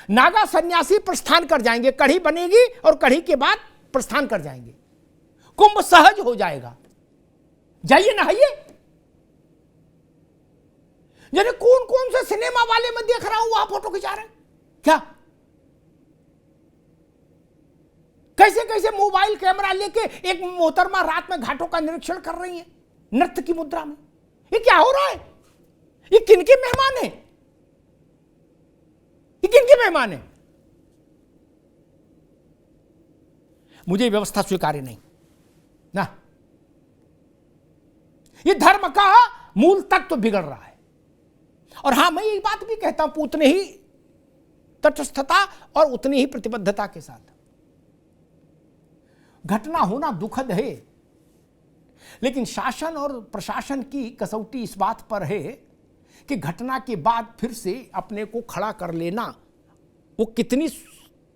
नागा सन्यासी प्रस्थान कर जाएंगे, कढ़ी बनेगी और कढ़ी के बाद प्रस्थान कर जाएंगे, कुंभ सहज हो जाएगा। जाइए नहाइए। यानी कौन कौन से सिनेमा वाले में देख रहा हूं वहां फोटो खिंचा रहे हैं क्या? कैसे कैसे मोबाइल कैमरा लेके एक मोहतरमा रात में घाटों का निरीक्षण कर रही है नृत्य की मुद्रा में। ये क्या हो रहा है? ये किनके मेहमान है? ये किनके मेहमान है? मुझे व्यवस्था स्वीकार्य नहीं ना। ये धर्म का मूल तत्व तो बिगड़ रहा है। और हां, मैं ये बात भी कहता हूं उतने ही तटस्थता और उतनी ही प्रतिबद्धता के साथ। घटना होना दुखद है, लेकिन शासन और प्रशासन की कसौटी इस बात पर है कि घटना के बाद फिर से अपने को खड़ा कर लेना वो कितनी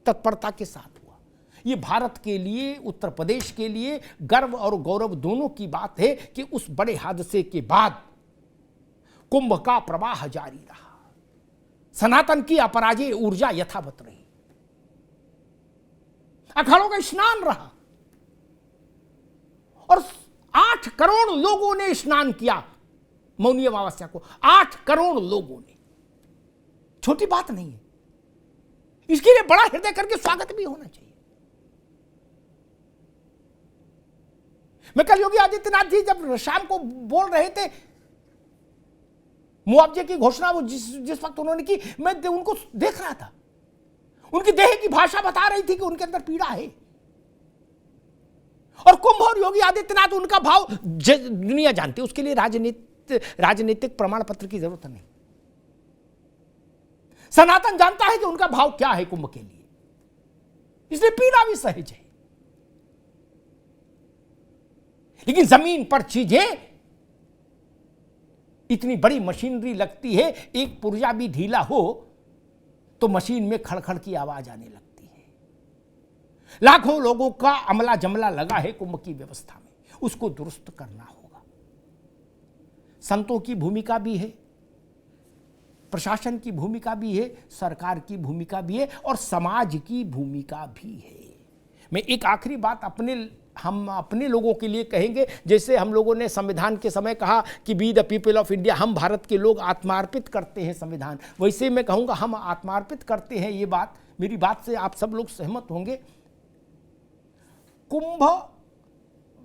तत्परता के साथ हुआ। ये भारत के लिए, उत्तर प्रदेश के लिए गर्व और गौरव दोनों की बात है कि उस बड़े हादसे के बाद कुंभ का प्रवाह जारी रहा, सनातन की अपराजेय ऊर्जा यथावत रही, अखाड़ों का स्नान रहा और 8 करोड़ लोगों ने स्नान किया मौनी अमावस्या को। 8 करोड़ लोगों ने, छोटी बात नहीं है। इसके लिए बड़ा हृदय करके स्वागत भी होना चाहिए। मैं कल योगी आदित्यनाथ जी जब शाम को बोल रहे थे मुआवजे की घोषणा, वो जिस वक्त उन्होंने की, मैं उनको देख रहा था, उनकी देह की भाषा बता रही थी कि उनके अंदर पीड़ा है। और कुंभ और योगी आदित्यनाथ, उनका भाव दुनिया जानती है, उसके लिए राजनीतिक प्रमाण पत्र की जरूरत नहीं। सनातन जानता है कि उनका भाव क्या है कुंभ के लिए, इसलिए पीड़ा भी सहज है। लेकिन जमीन पर चीजें, इतनी बड़ी मशीनरी लगती है, एक पुर्जा भी ढीला हो तो मशीन में खड़खड़ की आवाज आने लगती है। लाखों लोगों का अमला जमला लगा है कुंभ की व्यवस्था में, उसको दुरुस्त करना होगा। संतों की भूमिका भी है, प्रशासन की भूमिका भी है, सरकार की भूमिका भी है और समाज की भूमिका भी है। मैं एक आखिरी बात हम अपने लोगों के लिए कहेंगे। जैसे हम लोगों ने संविधान के समय कहा कि be the people of India, हम भारत के लोग आत्मार्पित करते हैं संविधान, वैसे मैं कहूँगा हम आत्मार्पित करते हैं। ये बात, मेरी बात से आप सब लोग सहमत होंगे। कुंभ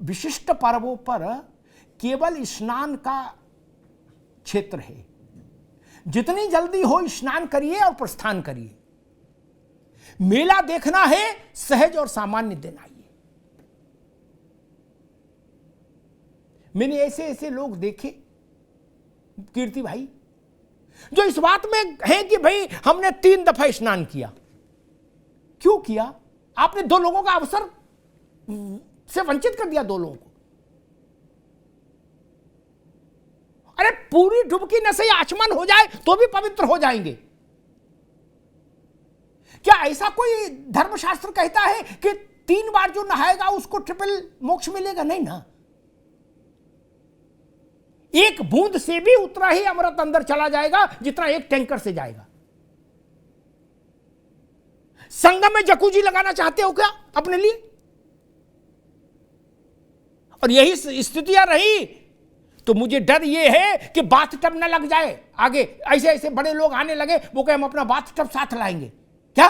विशिष्ट पर्वों पर केवल स्नान का क्षेत्र है। जितनी जल्दी हो स्नान करिए और प्रस्थान करिए। मेला देखना है, सहज और सामान्य दिन आइए। मैंने ऐसे लोग देखे कीर्ति भाई, जो इस बात में है कि भाई हमने 3 दफा स्नान किया। क्यों किया? आपने 2 लोगों का अवसर से वंचित कर दिया। 2 लोगों को, अरे पूरी डुबकी न सही आचमन हो जाए तो भी पवित्र हो जाएंगे। क्या ऐसा कोई धर्मशास्त्र कहता है कि 3 बार जो नहाएगा उसको ट्रिपल मोक्ष मिलेगा? नहीं ना। एक बूंद से भी उतना ही अमृत अंदर चला जाएगा जितना एक टैंकर से जाएगा। संगम में जकूजी लगाना चाहते हो क्या अपने लिए? और यही स्थितियां रही तो मुझे डर यह है कि बाथटब न लग जाए आगे। ऐसे बड़े लोग आने लगे, वो कहे हम अपना बाथटब साथ लाएंगे। क्या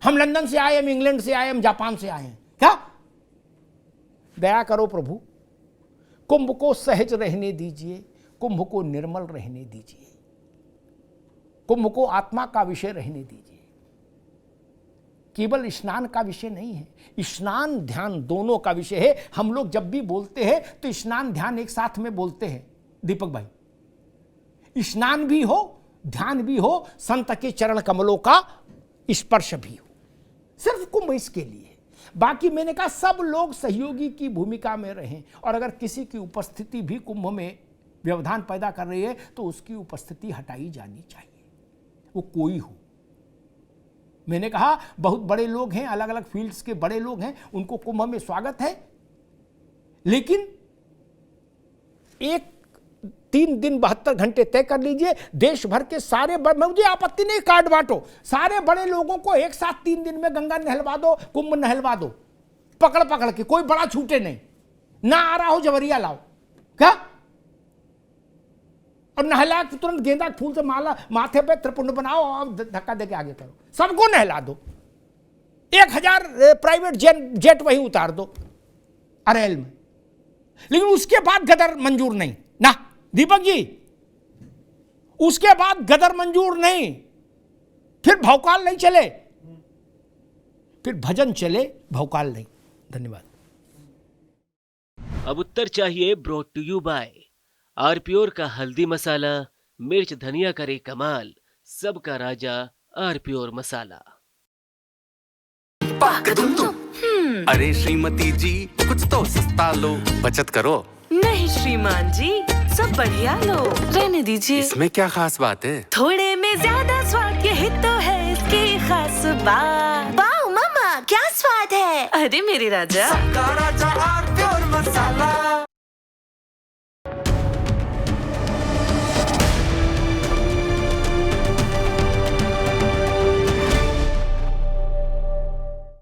हम लंदन से आए, हम इंग्लैंड से आए, हम जापान से आए हैं क्या? दया करो प्रभु, कुंभ को सहज रहने दीजिए, कुंभ को निर्मल रहने दीजिए, कुंभ को आत्मा का विषय रहने दीजिए। केवल स्नान का विषय नहीं है, स्नान ध्यान दोनों का विषय है। हम लोग जब भी बोलते हैं तो स्नान ध्यान एक साथ में बोलते हैं दीपक भाई। स्नान भी हो, ध्यान भी हो, संत के चरण कमलों का स्पर्श भी हो। सिर्फ कुंभ इसके लिए। बाकी मैंने कहा सब लोग सहयोगी की भूमिका में रहें, और अगर किसी की उपस्थिति भी कुंभ में व्यवधान पैदा कर रही है तो उसकी उपस्थिति हटाई जानी चाहिए, वो कोई हो। मैंने कहा बहुत बड़े लोग हैं, अलग अलग फील्ड्स के बड़े लोग हैं, उनको कुंभ में स्वागत है, लेकिन एक 3 दिन 72 घंटे तय कर लीजिए, देश भर के सारे मुझे आपत्ति नहीं, कार्ड बांटो, सारे बड़े लोगों को एक साथ 3 दिन में गंगा नहलवा दो, कुंभ नहलवा दो, पकड़ पकड़ के, कोई बड़ा छूटे नहीं, ना आ रहा हो जवरिया लाओ, क्या? और नहला के तुरंत गेंदा के फूल से माला माथे पे त्रिपुंड बनाओ और धक्का देके आगे करो, सबको नहला दो, 1000 प्राइवेट जेट वहीं उतार दो अरेल में, लेकिन उसके बाद गदर मंजूर नहीं ना दीपक जी, उसके बाद गदर मंजूर नहीं, फिर भौकाल नहीं चले, फिर भजन चले, भौकाल नहीं। धन्यवाद। अब उत्तर चाहिए ब्रॉट टू यू बाय आरपीओर का हल्दी मसाला, मिर्च धनिया करे कमाल, सबका राजा आरपीओर मसाला। अरे श्रीमती जी कुछ तो सस्ता लो, बचत करो। नहीं श्रीमान जी, सब बढ़िया लो, रहने दीजिए। इसमें क्या खास बात है? थोड़े में ज्यादा स्वाद, यही तो है इसकी खास बात। वाओ मामा, क्या स्वाद है? अरे मेरे राजा, सबका राजा आरपीओर मसाला।